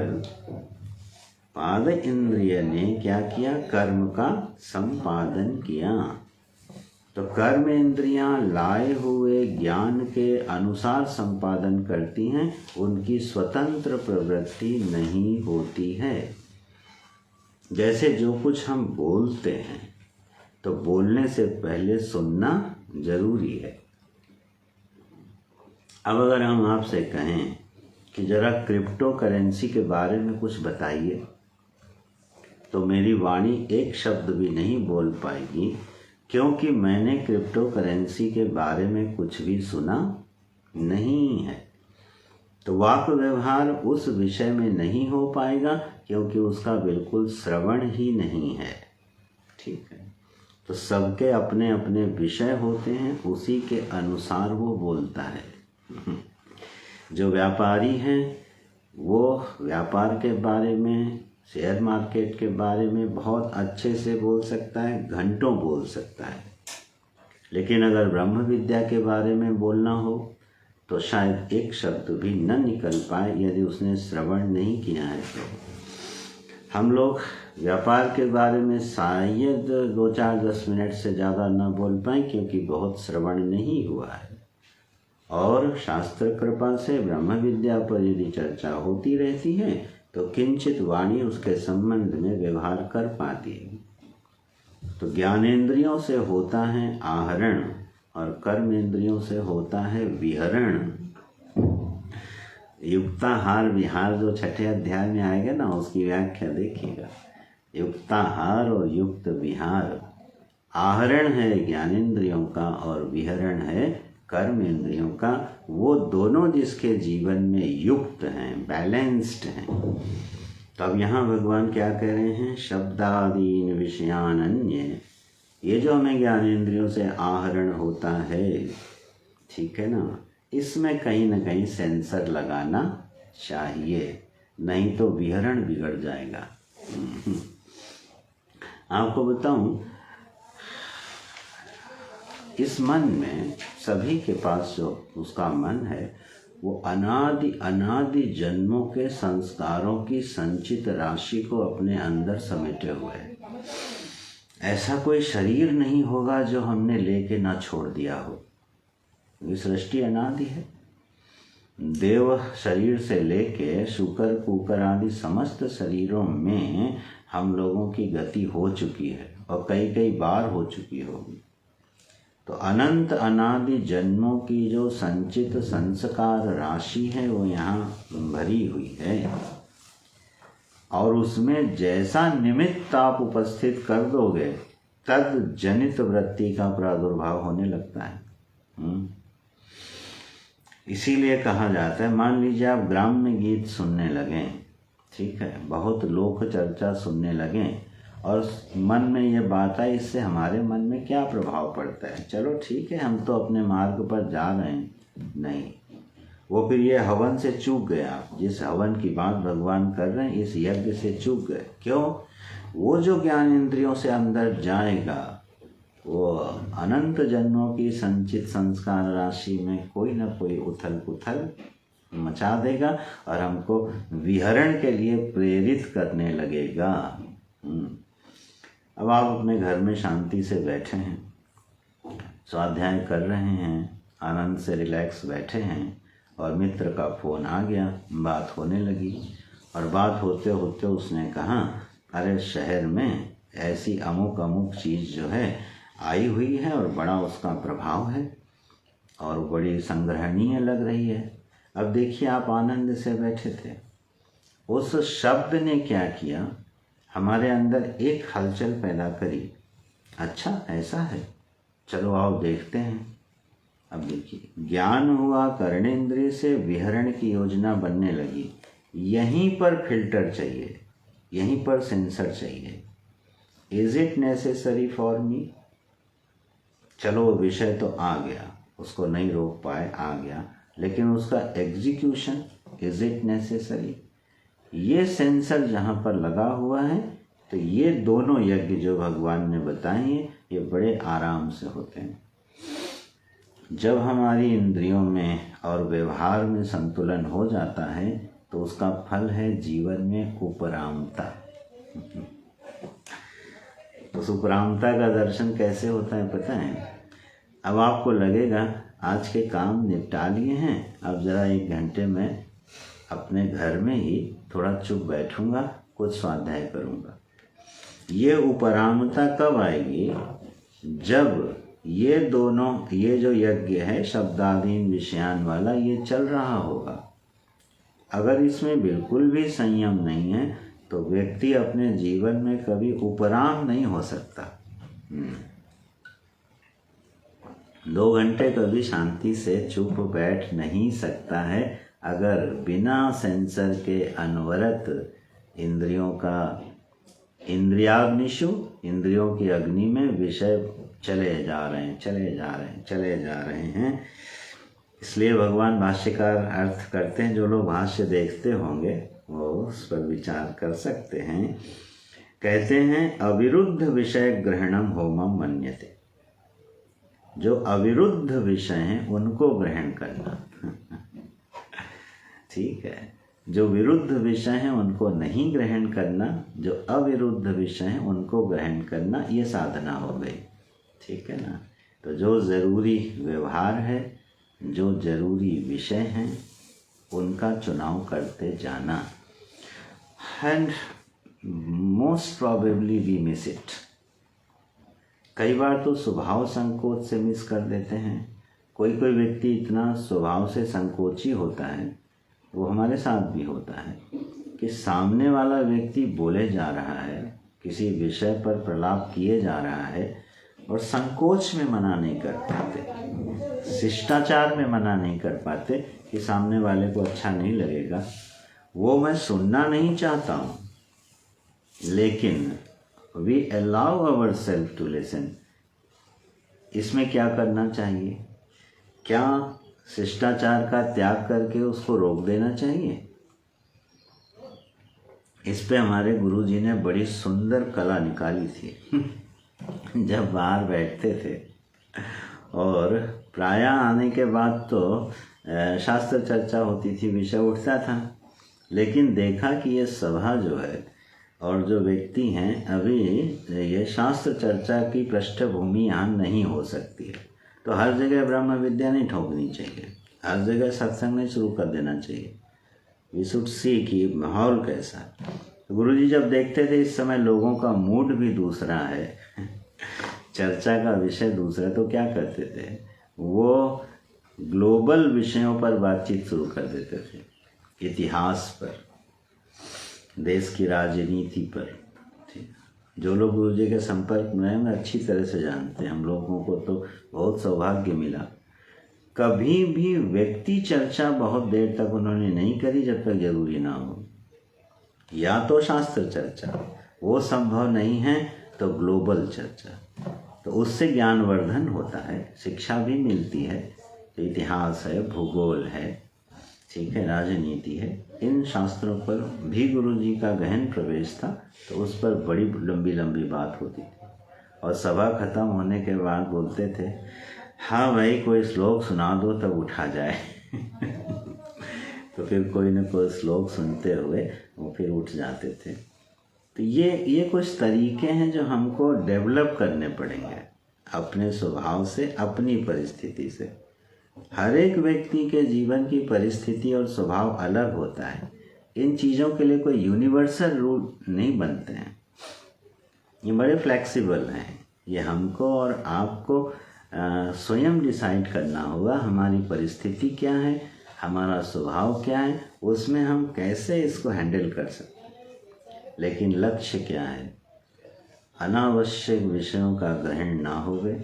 पाद इंद्रिय ने क्या किया? कर्म का संपादन किया। तो कर्म इंद्रियां लाए हुए ज्ञान के अनुसार संपादन करती हैं, उनकी स्वतंत्र प्रवृत्ति नहीं होती है। जैसे जो कुछ हम बोलते हैं, तो बोलने से पहले सुनना जरूरी है। अब अगर हम आपसे कहें कि जरा क्रिप्टो करेंसी के बारे में कुछ बताइए, तो मेरी वाणी एक शब्द भी नहीं बोल पाएगी, क्योंकि मैंने क्रिप्टो करेंसी के बारे में कुछ भी सुना नहीं है। तो वाक व्यवहार उस विषय में नहीं हो पाएगा, क्योंकि उसका बिल्कुल श्रवण ही नहीं है, ठीक है। तो सबके अपने अपने विषय होते हैं, उसी के अनुसार वो बोलता है। जो व्यापारी हैं वो व्यापार के बारे में, शेयर मार्केट के बारे में बहुत अच्छे से बोल सकता है, घंटों बोल सकता है। लेकिन अगर ब्रह्म विद्या के बारे में बोलना हो तो शायद एक शब्द भी न निकल पाए, यदि उसने श्रवण नहीं किया है। तो हम लोग व्यापार के बारे में शायद 2-4-10 मिनट से ज़्यादा न बोल पाए, क्योंकि बहुत श्रवण नहीं हुआ है। और शास्त्र कृपा से ब्रह्म विद्या पर यदि चर्चा होती रहती है तो किंचित वाणी उसके संबंध में व्यवहार कर पाती है। तो ज्ञानेंद्रियों से होता है आहरण और कर्मेंद्रियों से होता है विहरण। युक्ताहार विहार जो 6ठे अध्याय में आएगा ना, उसकी व्याख्या देखिएगा। युक्ताहार और युक्त विहार, आहरण है ज्ञानेंद्रियों का और विहरण है कर्मेंद्रियों का। वो दोनों जिसके जीवन में युक्त हैं, बैलेंस्ड हैं। तो अब यहाँ भगवान क्या कह रहे हैं? शब्दादीन विषयान अन्य, ये जो हमें ज्ञानेंद्रियों से आहरण होता है, ठीक है ना, इसमें कहीं ना कहीं सेंसर लगाना चाहिए, नहीं तो विहरण बिगड़ जाएगा। आपको बताऊं, इस मन में, सभी के पास जो उसका मन है, वो अनादि अनादि जन्मों के संस्कारों की संचित राशि को अपने अंदर समेटे हुए है। ऐसा कोई शरीर नहीं होगा जो हमने लेके ना छोड़ दिया हो। ये सृष्टि अनादि है। देव शरीर से लेके शुकर कुकर आदि समस्त शरीरों में हम लोगों की गति हो चुकी है, और कई कई बार हो चुकी होगी। तो अनंत अनादि जन्मों की जो संचित संस्कार राशि है वो यहाँ भरी हुई है, और उसमें जैसा निमित्त आप उपस्थित कर दोगे तद जनित वृत्ति का प्रादुर्भाव होने लगता है। इसीलिए कहा जाता है, मान लीजिए आप ग्राम्य गीत सुनने लगें, ठीक है, बहुत लोक चर्चा सुनने लगें और मन में ये बात आई, इससे हमारे मन में क्या प्रभाव पड़ता है? चलो ठीक है, हम तो अपने मार्ग पर जा रहे हैं। नहीं, वो फिर ये हवन से चूक गए आप। जिस हवन की बात भगवान कर रहे हैं, इस यज्ञ से चूक गए। क्यों? वो जो ज्ञान इंद्रियों से अंदर जाएगा वो अनंत जन्मों की संचित संस्कार राशि में कोई ना कोई उथल पुथल मचा देगा और हमको विहरण के लिए प्रेरित करने लगेगा। अब आप अपने घर में शांति से बैठे हैं, स्वाध्याय कर रहे हैं, आनंद से रिलैक्स बैठे हैं और मित्र का फ़ोन आ गया, बात होने लगी और बात होते होते उसने कहा, अरे शहर में ऐसी अमुक अमुक चीज़ जो है आई हुई है और बड़ा उसका प्रभाव है और बड़ी संग्रहणीय लग रही है। अब देखिए, आप आनंद से बैठे थे, उस शब्द ने क्या किया? हमारे अंदर एक हलचल पैदा करी। अच्छा ऐसा है, चलो आओ देखते हैं। अब देखिए, ज्ञान हुआ, कर्णेंद्रिय से विहरण की योजना बनने लगी। यहीं पर फिल्टर चाहिए, यहीं पर सेंसर चाहिए। Is it necessary for me? चलो वो विषय तो आ गया, उसको नहीं रोक पाए, आ गया, लेकिन उसका एग्जीक्यूशन, इज इट नेसेसरी? ये सेंसर जहाँ पर लगा हुआ है, तो ये दोनों यज्ञ जो भगवान ने बताए हैं ये बड़े आराम से होते हैं। जब हमारी इंद्रियों में और व्यवहार में संतुलन हो जाता है तो उसका फल है जीवन में उपरामता। उस उपरामता का दर्शन कैसे होता है पता है? अब आपको लगेगा आज के काम निपटा लिए हैं, अब ज़रा 1 घंटे में अपने घर में ही थोड़ा चुप बैठूंगा, कुछ स्वाध्याय करूंगा। ये उपरामता कब आएगी? जब ये दोनों, ये जो यज्ञ है शब्दाधीन विषयान वाला, ये चल रहा होगा। अगर इसमें बिल्कुल भी संयम नहीं है तो व्यक्ति अपने जीवन में कभी उपराम नहीं हो सकता। 2 घंटे कभी शांति से चुप बैठ नहीं सकता है अगर बिना सेंसर के अनवरत इंद्रियों का, इंद्रियाग्निशु, इंद्रियों की अग्नि में विषय चले जा रहे हैं। इसलिए भगवान भाष्यकार अर्थ करते हैं, जो लोग भाष्य देखते होंगे वो उस पर विचार कर सकते हैं। कहते हैं, अविरुद्ध विषय ग्रहणम होमम मन्यते। जो अविरुद्ध विषय हैं उनको ग्रहण करना ठीक है, जो विरुद्ध विषय हैं उनको नहीं ग्रहण करना, जो अविरुद्ध विषय हैं उनको ग्रहण करना, ये साधना हो गई। ठीक है ना? तो जो ज़रूरी व्यवहार है, जो ज़रूरी विषय हैं, उनका चुनाव करते जाना। And most probably we miss it. कई बार तो स्वभाव संकोच से मिस कर देते हैं। कोई कोई व्यक्ति इतना स्वभाव से संकोची होता है, वो हमारे साथ भी होता है, कि सामने वाला व्यक्ति बोले जा रहा है, किसी विषय पर प्रलाप किए जा रहा है और संकोच में मना नहीं कर पाते, शिष्टाचार में मना नहीं कर पाते कि सामने वाले को अच्छा नहीं लगेगा। वो मैं सुनना नहीं चाहता हूँ, लेकिन we allow our self to listen. इसमें क्या करना चाहिए? क्या शिष्टाचार का त्याग करके उसको रोक देना चाहिए? इस पे हमारे गुरुजी ने बड़ी सुंदर कला निकाली थी। जब बाहर बैठते थे और प्रायः आने के बाद तो शास्त्र चर्चा होती थी, विषय उठता था, लेकिन देखा कि ये सभा जो है और जो व्यक्ति हैं, अभी ये शास्त्र चर्चा की पृष्ठभूमि यहाँ नहीं हो सकती है। तो हर जगह ब्रह्म विद्या नहीं ठोकनी चाहिए, हर जगह सत्संग नहीं शुरू कर देना चाहिए। वी शुड सी कि माहौल कैसा। तो गुरुजी जब देखते थे इस समय लोगों का मूड भी दूसरा है, चर्चा का विषय दूसरा। तो क्या करते थे, वो ग्लोबल विषयों पर बातचीत शुरू कर देते थे, इतिहास पर, देश की राजनीति पर। जो लोग गुरु जी के संपर्क में हैं अच्छी तरह से जानते हैं, हम लोगों को तो बहुत सौभाग्य मिला। कभी भी व्यक्ति चर्चा बहुत देर तक उन्होंने नहीं करी जब तक जरूरी ना हो। या तो शास्त्र चर्चा, वो संभव नहीं है तो ग्लोबल चर्चा, तो उससे ज्ञानवर्धन होता है, शिक्षा भी मिलती है। तो इतिहास है, भूगोल है, ठीक है, राजनीति है, इन शास्त्रों पर भी गुरु जी का गहन प्रवेश था। तो उस पर बड़ी लंबी लंबी बात होती थी और सभा खत्म होने के बाद बोलते थे, हाँ भाई कोई श्लोक सुना दो तब उठा जाए। तो फिर कोई न कोई श्लोक सुनते हुए वो फिर उठ जाते थे। तो ये कुछ तरीके हैं जो हमको डेवलप करने पड़ेंगे अपने स्वभाव से, अपनी परिस्थिति से। हर एक व्यक्ति के जीवन की परिस्थिति और स्वभाव अलग होता है। इन चीज़ों के लिए कोई यूनिवर्सल रूल नहीं बनते हैं, ये बड़े फ्लेक्सिबल हैं। ये हमको और आपको स्वयं डिसाइड करना होगा, हमारी परिस्थिति क्या है, हमारा स्वभाव क्या है, उसमें हम कैसे इसको हैंडल कर सकते हैं। लेकिन लक्ष्य क्या है, अनावश्यक विषयों का ग्रहण ना होवे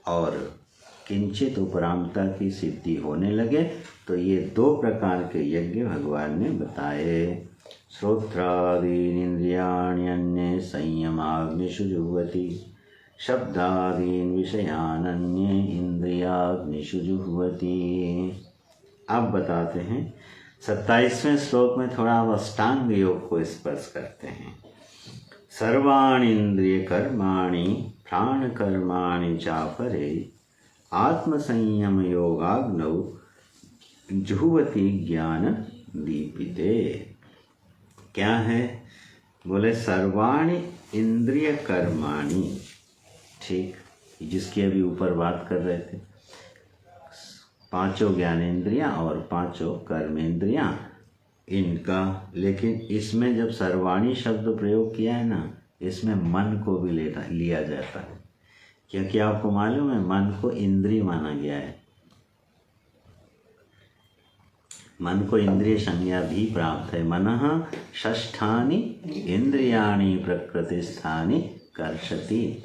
और किंचित उपरामता की सिद्धि होने लगे। तो ये 2 प्रकार के यज्ञ भगवान ने बताए। श्रोत्रादीन इंद्रियाण्यन्ये संयमाग्निषु जुह्वति, शब्दादीन विषयानन्ये इंद्रियाग्निषु जुह्वति। अब बताते हैं 27वें श्लोक में थोड़ा अष्टांग योग को स्पर्श करते हैं। सर्वाणि इंद्रिय कर्माणि प्राण कर्माणि चापरे आत्मसंयम योगाग्नौ जुह्वति ज्ञान दीपिते। क्या है, बोले सर्वाणि इंद्रिय कर्माणि, ठीक, जिसकी अभी ऊपर बात कर रहे थे, 5 ज्ञानेंद्रियां और 5 कर्मेंद्रियां इनका। लेकिन इसमें जब सर्वाणी शब्द प्रयोग किया है ना, इसमें मन को भी लिया जाता है, क्योंकि आपको मालूम है मन को इंद्रिय माना गया है। मन को इंद्रिय संज्ञा भी प्राप्त है। मनः षष्ठानि इंद्रियाणि प्रकृतिस्थानि कर्षति,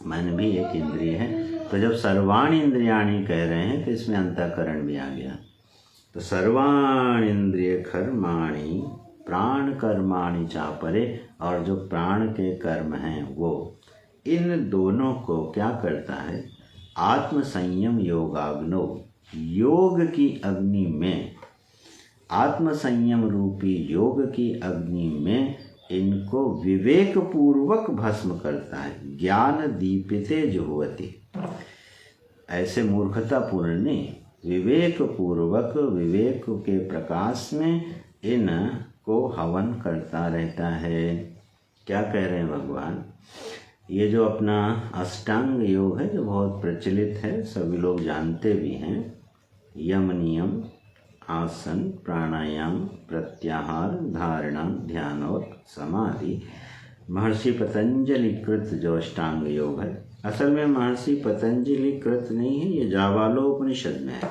मन भी एक इंद्रिय है। तो जब सर्वाणि इंद्रियाणि कह रहे हैं तो इसमें अंतःकरण भी आ गया। तो सर्वाणि इंद्रिय कर्माणि प्राण कर्माणि चापरे, और जो प्राण के कर्म हैं वो, इन दोनों को क्या करता है, आत्म संयम योगाग्नो, योग की अग्नि में, आत्म संयम रूपी योग की अग्नि में इनको विवेक पूर्वक भस्म करता है। ज्ञान दीपिते जुह्वति, ऐसे मूर्खतापूर्ण नहीं, विवेक पूर्वक, विवेक के प्रकाश में इनको हवन करता रहता है। क्या कह रहे हैं भगवान, ये जो अपना अष्टांग योग है जो बहुत प्रचलित है, सभी लोग जानते भी हैं, यम नियम, आसन, प्राणायाम, प्रत्याहार, धारणा, ध्यान और समाधि, महर्षि पतंजलि कृत जो अष्टांग योग है, असल में महर्षि पतंजलि कृत नहीं है, ये जाबालोपनिषद में है।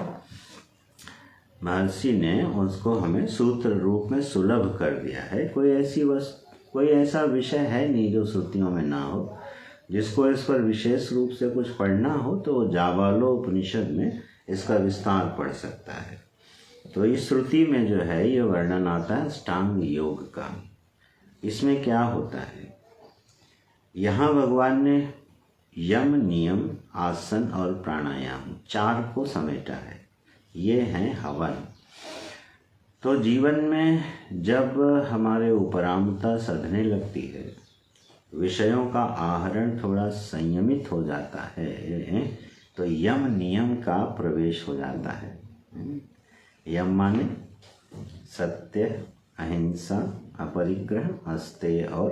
महर्षि ने उसको हमें सूत्र रूप में सुलभ कर दिया है। कोई ऐसा विषय है नहीं जो श्रुतियों में ना हो। जिसको इस पर विशेष रूप से कुछ पढ़ना हो तो वो जाबालोपनिषद में इसका विस्तार पढ़ सकता है। तो इस श्रुति में जो है ये वर्णन आता है अष्टांग योग का। इसमें क्या होता है, यहाँ भगवान ने यम, नियम, आसन और प्राणायाम 4 को समेटा है। ये हैं हवन। तो जीवन में जब हमारे उपरामता सधने लगती है, विषयों का आहरण थोड़ा संयमित हो जाता है, तो यम नियम का प्रवेश हो जाता है। यम माने सत्य, अहिंसा, अपरिग्रह, अस्तेय और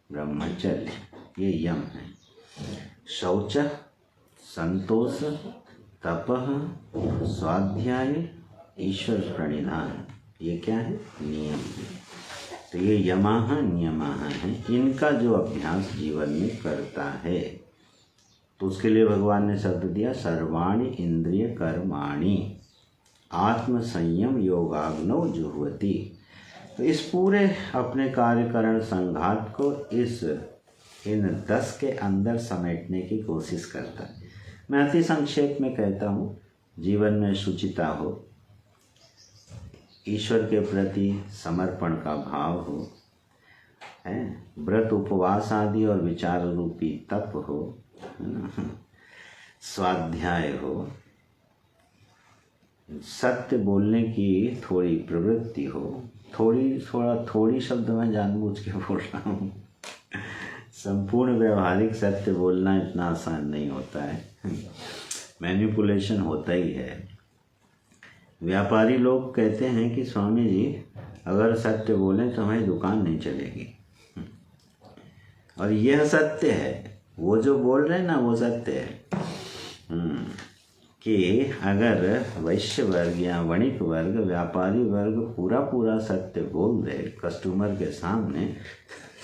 ब्रह्मचर्य, ये यम है। शौच, संतोष, तपः, स्वाध्याय, ईश्वर प्रणिधान, ये क्या है, नियम है। तो ये यमाः नियमाः हैं, इनका जो अभ्यास जीवन में करता है तो उसके लिए भगवान ने शब्द दिया सर्वाणि इंद्रिय कर्माणि आत्म संयम योगाग्नौ जुह्वति। तो इस पूरे अपने कार्यकरण संघात को इन 10 के अंदर समेटने की कोशिश करता है। मैं अति संक्षेप में कहता हूँ, जीवन में शुचिता हो, ईश्वर के प्रति समर्पण का भाव हो, है व्रत उपवास आदि और विचार रूपी तप हो, स्वाध्याय हो, सत्य बोलने की थोड़ी प्रवृत्ति हो। थोड़ी शब्द मैं जानबूझ के बोल रहा हूँ। संपूर्ण व्यवहारिक सत्य बोलना इतना आसान नहीं होता है, मैनिपुलेशन होता ही है। व्यापारी लोग कहते हैं कि स्वामी जी अगर सत्य बोलें तो हमारी दुकान नहीं चलेगी, और यह सत्य है, वो जो बोल रहे हैं ना वो सत्य है कि अगर वैश्य वर्ग या वणिक वर्ग, व्यापारी वर्ग पूरा सत्य बोल दे कस्टमर के सामने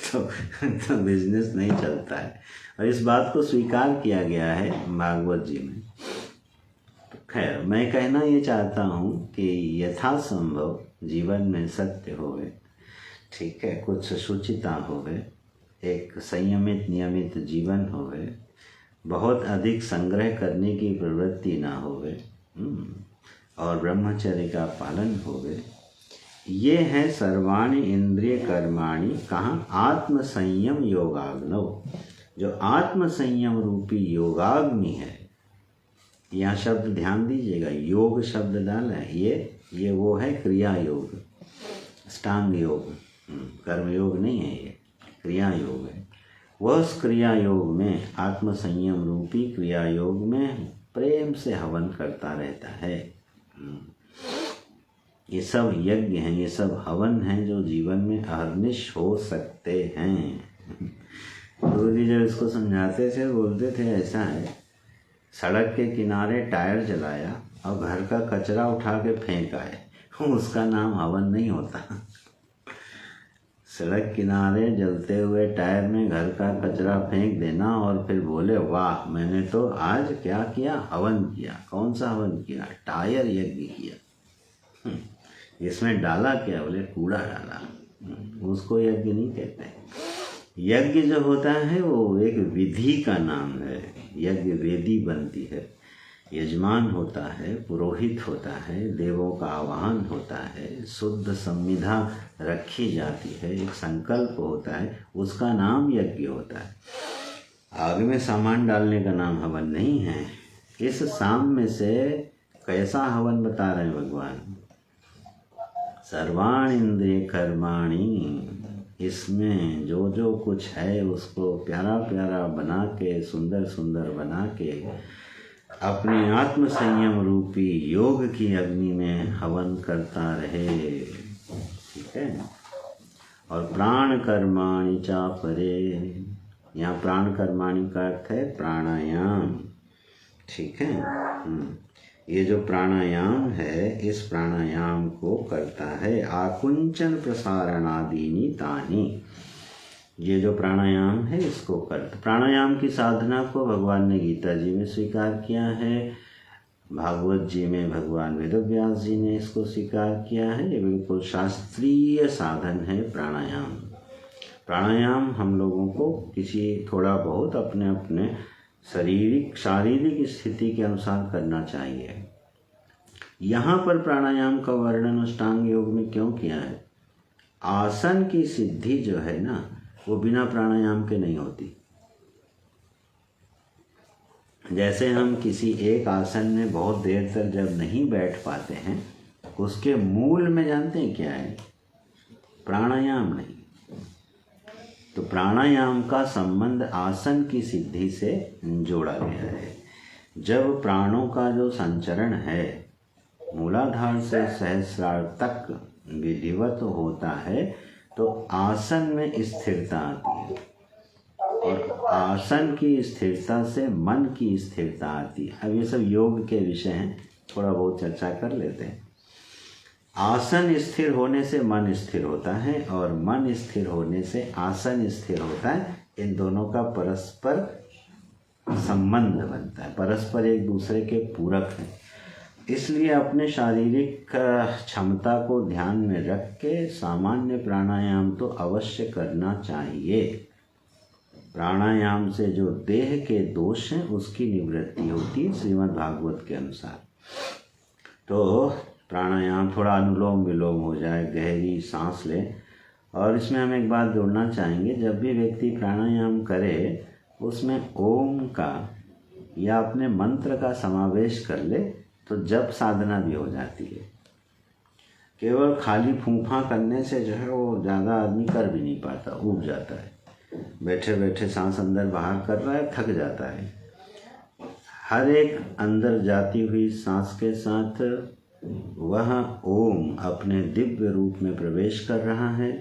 तो बिजनेस नहीं चलता है। और इस बात को स्वीकार किया गया है भागवत जी में। तो खैर, मैं कहना ये चाहता हूँ कि यथासंभव जीवन में सत्य होवे, ठीक है, कुछ शुचिता होवे, एक संयमित नियमित जीवन होवे, बहुत अधिक संग्रह करने की प्रवृत्ति ना होवे, और ब्रह्मचर्य का पालन होवे। ये है सर्वाणि इंद्रिय कर्माणि, कहाँ? आत्म संयम योगाग्नौ। जो आत्म संयम रूपी योगाग्नि है, यहाँ शब्द ध्यान दीजिएगा, योग शब्द डाला है, ये वो है क्रिया योग, अष्टांग योग, कर्म योग नहीं है, ये क्रिया योग है। वह उस क्रिया योग में, आत्म संयम रूपी क्रिया योग में प्रेम से हवन करता रहता है। ये सब यज्ञ हैं, ये सब हवन हैं जो जीवन में अहर्निश हो सकते हैं। गुरु जी जब इसको समझाते थे बोलते थे ऐसा है, सड़क के किनारे टायर जलाया और घर का कचरा उठा के फेंक आए, उसका नाम हवन नहीं होता। सड़क किनारे जलते हुए टायर में घर का कचरा फेंक देना और फिर बोले वाह मैंने तो आज क्या किया, हवन किया। कौन सा हवन किया? टायर यज्ञ किया। इसमें डाला क्या? बोले कूड़ा डाला। उसको यज्ञ नहीं कहते। यज्ञ जो होता है वो एक विधि का नाम है। यज्ञ वेदी बनती है, यजमान होता है, पुरोहित होता है, देवों का आवाहन होता है, शुद्ध संविधा रखी जाती है, एक संकल्प होता है, उसका नाम यज्ञ होता है। आग में सामान डालने का नाम हवन नहीं है। इस साम में से कैसा हवन बता रहे हैं भगवान? सर्वाणि इंद्रिय कर्माणि, इसमें जो जो कुछ है उसको प्यारा प्यारा बना के, सुंदर सुंदर बना के अपने आत्म संयम रूपी योग की अग्नि में हवन करता रहे, ठीक है। और प्राण कर्माणि चा परे, यहाँ प्राण कर्माणि का अर्थ है प्राणायाम, ठीक है। ये जो प्राणायाम है, इस प्राणायाम को करता है। आकुंचन प्रसारणादीनि तानि, ये जो प्राणायाम है इसको करते। प्राणायाम की साधना को भगवान ने गीता जी में स्वीकार किया है, भागवत जी में भगवान वेदव्यास जी ने इसको स्वीकार किया है। ये बिल्कुल शास्त्रीय साधन है प्राणायाम। प्राणायाम हम लोगों को किसी थोड़ा बहुत अपने अपने शारीरिक स्थिति के अनुसार करना चाहिए। यहाँ पर प्राणायाम का वर्णन अष्टांग योग में क्यों किया है? आसन की सिद्धि जो है ना, वो बिना प्राणायाम के नहीं होती। जैसे हम किसी एक आसन में बहुत देर तक जब नहीं बैठ पाते हैं, उसके मूल में जानते हैं क्या है? प्राणायाम नहीं। तो प्राणायाम का संबंध आसन की सिद्धि से जोड़ा गया है। जब प्राणों का जो संचरण है मूलाधार से सहस्रार तक विधिवत होता है, तो आसन में स्थिरता आती है, और आसन की स्थिरता से मन की स्थिरता आती है। अब ये सब योग के विषय हैं, थोड़ा बहुत चर्चा कर लेते हैं। आसन स्थिर होने से मन स्थिर होता है, और मन स्थिर होने से आसन स्थिर होता है। इन दोनों का परस्पर संबंध बनता है, परस्पर एक दूसरे के पूरक हैं। इसलिए अपने शारीरिक क्षमता को ध्यान में रख के सामान्य प्राणायाम तो अवश्य करना चाहिए। प्राणायाम से जो देह के दोष हैं उसकी निवृत्ति होती है श्रीमद् भागवत के अनुसार। तो प्राणायाम थोड़ा अनुलोम विलोम हो जाए, गहरी सांस ले। और इसमें हम एक बात जोड़ना चाहेंगे, जब भी व्यक्ति प्राणायाम करे उसमें ओम का या अपने मंत्र का समावेश कर ले तो जप साधना भी हो जाती है। केवल खाली फूंफा करने से जो है वो ज़्यादा आदमी कर भी नहीं पाता, ऊब जाता है। बैठे बैठे सांस अंदर बाहर कर रहा है, थक जाता है। हर एक अंदर जाती हुई सांस के साथ वह ओम अपने दिव्य रूप में प्रवेश कर रहा है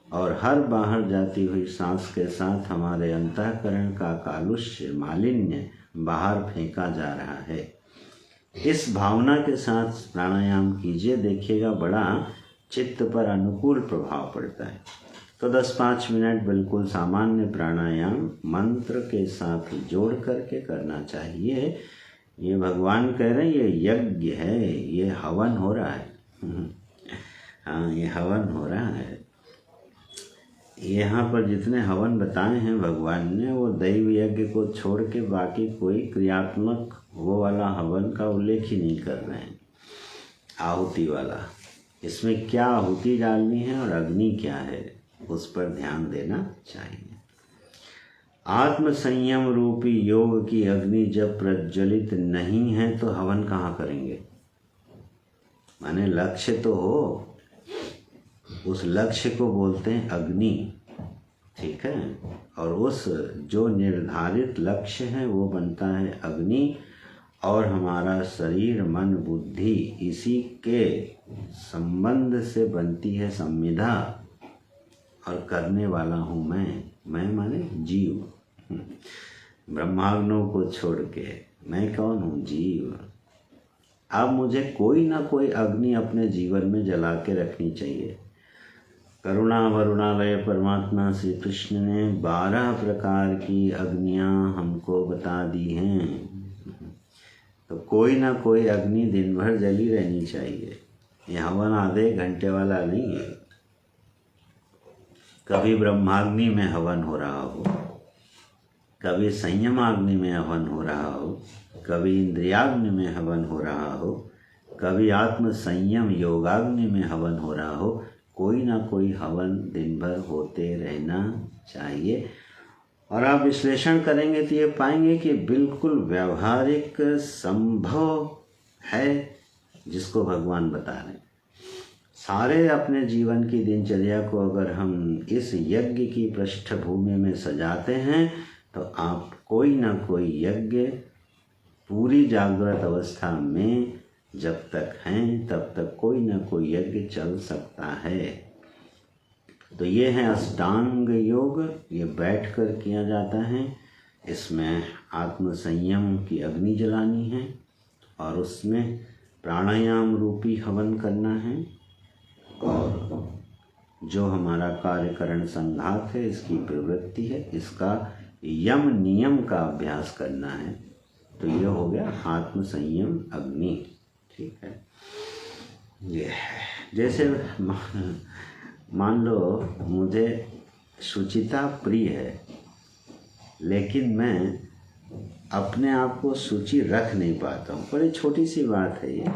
और हर बाहर जाती हुई सांस के साथ हमारे अंतःकरण का कालुष्य मालिन्य बाहर फेंका जा रहा है। इस भावना के साथ प्राणायाम कीजिए, देखिएगा बड़ा चित्त पर अनुकूल प्रभाव पड़ता है। तो 10-5 मिनट बिल्कुल सामान्य प्राणायाम मंत्र के साथ जोड़ करके करना चाहिए। ये भगवान कह रहे हैं ये यज्ञ है, ये हवन हो रहा है। हाँ, ये हवन हो रहा है। यहाँ पर जितने हवन बताए हैं भगवान ने वो दैव यज्ञ को छोड़ के बाकी कोई क्रियात्मक वो वाला हवन का उल्लेख ही नहीं कर रहे हैं। आहुति वाला, इसमें क्या आहुति डालनी है और अग्नि क्या है उस पर ध्यान देना चाहिए। आत्म संयम रूपी योग की अग्नि जब प्रज्वलित नहीं है तो हवन कहाँ करेंगे? माने लक्ष्य तो हो, उस लक्ष्य को बोलते हैं अग्नि, ठीक है। और उस जो निर्धारित लक्ष्य है वो बनता है अग्नि, और हमारा शरीर मन बुद्धि इसी के संबंध से बनती है संविदा। और करने वाला हूँ मैं माने जीव। ब्रह्माग्नों को छोड़ के मैं कौन हूँ? जीव। अब मुझे कोई ना कोई अग्नि अपने जीवन में जला के रखनी चाहिए। करुणा वरुणालय परमात्मा श्री कृष्ण ने 12 प्रकार की अग्नियाँ हमको बता दी हैं। तो कोई ना कोई अग्नि दिन भर जली रहनी चाहिए। ये हवन आधे घंटे वाला नहीं है। कभी ब्रह्माग्नि में हवन हो रहा हो, कभी संयमाग्नि में हवन हो रहा हो, कभी इंद्रियाग्नि में हवन हो रहा हो, कभी आत्म संयम योगाग्नि में हवन हो रहा हो। कोई ना कोई हवन दिन भर होते रहना चाहिए। और आप विश्लेषण करेंगे तो ये पाएंगे कि बिल्कुल व्यावहारिक संभव है जिसको भगवान बता रहे हैं। सारे अपने जीवन की दिनचर्या को अगर हम इस यज्ञ की पृष्ठभूमि में सजाते हैं तो आप कोई ना कोई यज्ञ पूरी जागृत अवस्था में जब तक हैं तब तक कोई ना कोई यज्ञ चल सकता है। तो ये है अष्टांग योग, ये बैठकर किया जाता है। इसमें आत्म संयम की अग्नि जलानी है और उसमें प्राणायाम रूपी हवन करना है। और जो हमारा कार्यकरण संघात है इसकी प्रवृत्ति है, इसका यम नियम का अभ्यास करना है। तो ये हो गया आत्म संयम अग्नि, ठीक है। ये है जैसे मान लो मुझे शुचिता प्रिय है, लेकिन मैं अपने आप को शुचि रख नहीं पाता हूँ। बड़ी छोटी सी बात है ये।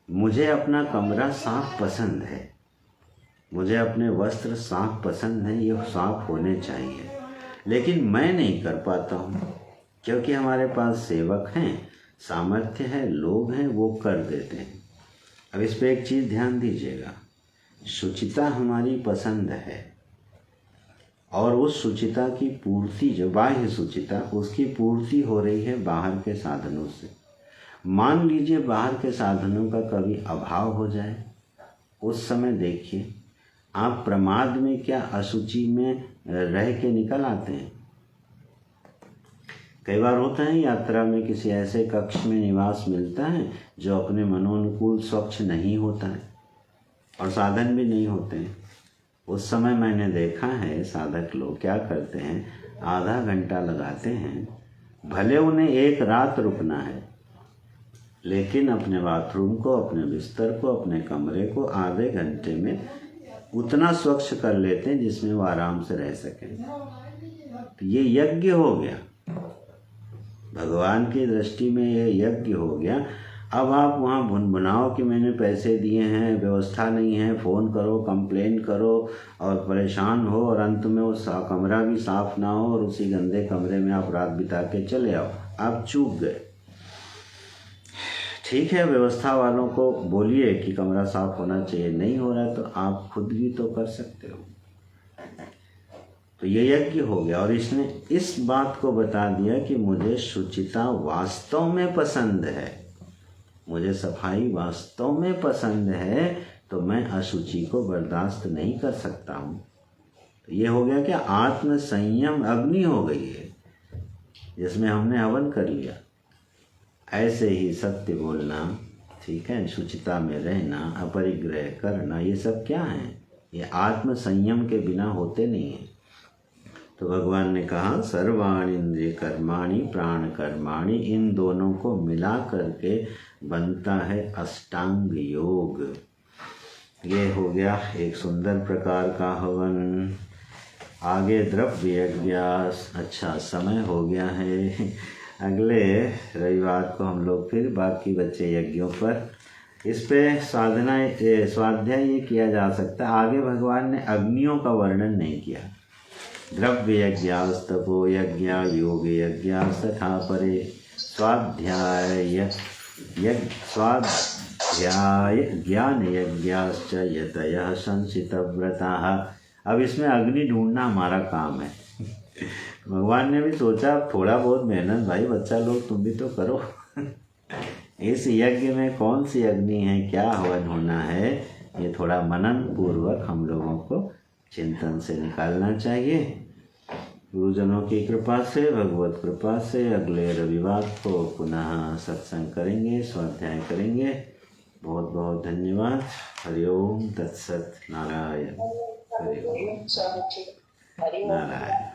मुझे अपना कमरा साफ पसंद है, मुझे अपने वस्त्र साफ पसंद है, ये साफ होने चाहिए, लेकिन मैं नहीं कर पाता हूँ क्योंकि हमारे पास सेवक हैं, सामर्थ्य है, लोग हैं, वो कर देते हैं। अब इस पर एक चीज़ ध्यान दीजिएगा, शुचिता हमारी पसंद है और उस शुचिता की पूर्ति, जो बाह्य शुचिता, उसकी पूर्ति हो रही है बाहर के साधनों से। मान लीजिए बाहर के साधनों का कभी अभाव हो जाए, उस समय देखिए आप प्रमाद में क्या अशुचि में रह के निकल आते हैं। कई बार होता है यात्रा में किसी ऐसे कक्ष में निवास मिलता है जो अपने मनोनुकूल स्वच्छ नहीं होता है और साधन भी नहीं होते हैं। उस समय मैंने देखा है साधक लोग क्या करते हैं, आधा घंटा लगाते हैं भले उन्हें एक रात रुकना है, लेकिन अपने बाथरूम को, अपने बिस्तर को, अपने कमरे को आधे घंटे में उतना स्वच्छ कर लेते हैं जिसमें वो आराम से रह सकें। तो ये यज्ञ हो गया, भगवान की दृष्टि में ये यज्ञ हो गया। अब आप वहाँ भुनभुनाओ कि मैंने पैसे दिए हैं, व्यवस्था नहीं है, फ़ोन करो, कंप्लेन करो और परेशान हो, और अंत में वो कमरा भी साफ़ ना हो और उसी गंदे कमरे में आप रात बिता के चले आओ। आप चूक गए। ठीक है, व्यवस्था वालों को बोलिए कि कमरा साफ़ होना चाहिए, नहीं हो रहा है तो आप खुद भी तो कर सकते हो। तो ये यज्ञ हो गया। और इसने इस बात को बता दिया कि मुझे शुचिता वास्तव में पसंद है, मुझे सफाई वास्तव में पसंद है, तो मैं अशुचि को बर्दाश्त नहीं कर सकता हूँ। तो ये हो गया कि आत्म संयम अग्नि हो गई है जिसमें हमने हवन कर लिया। ऐसे ही सत्य बोलना, ठीक है, शुचिता में रहना, अपरिग्रह करना, ये सब क्या है? ये आत्म संयम के बिना होते नहीं है। तो भगवान ने कहा सर्वाणि इंद्रिय कर्माणि प्राण कर्माणि, इन दोनों को मिला करके बनता है अष्टांग योग। ये हो गया एक सुंदर प्रकार का हवन। आगे द्रव्य यज्ञ। अच्छा, समय हो गया है। अगले रविवार को हम लोग फिर बाकी बचे यज्ञों पर, इस पे स्वाध्याय ये किया जा सकता है। आगे भगवान ने अग्नियों का वर्णन नहीं किया। द्रव्य यज्ञास्तपो यज्ञ योग यज्ञ तथा परे स्वाध्याय ज्ञान यज्ञाश्च यतयः संसितव्रताः। अब इसमें अग्नि ढूंढना हमारा काम है। भगवान ने भी सोचा थोड़ा बहुत मेहनत भाई बच्चा लोग तुम भी तो करो। इस यज्ञ में कौन सी अग्नि है, क्या हवन होना है, ये थोड़ा मनन पूर्वक हम लोगों को चिंतन से निकालना चाहिए। गुरुजनों की कृपा से, भगवत कृपा से अगले रविवार को पुनः सत्संग करेंगे, स्वाध्याय करेंगे। बहुत बहुत धन्यवाद। हरिओम तत्सत। नारायण। हरिओम नारायण।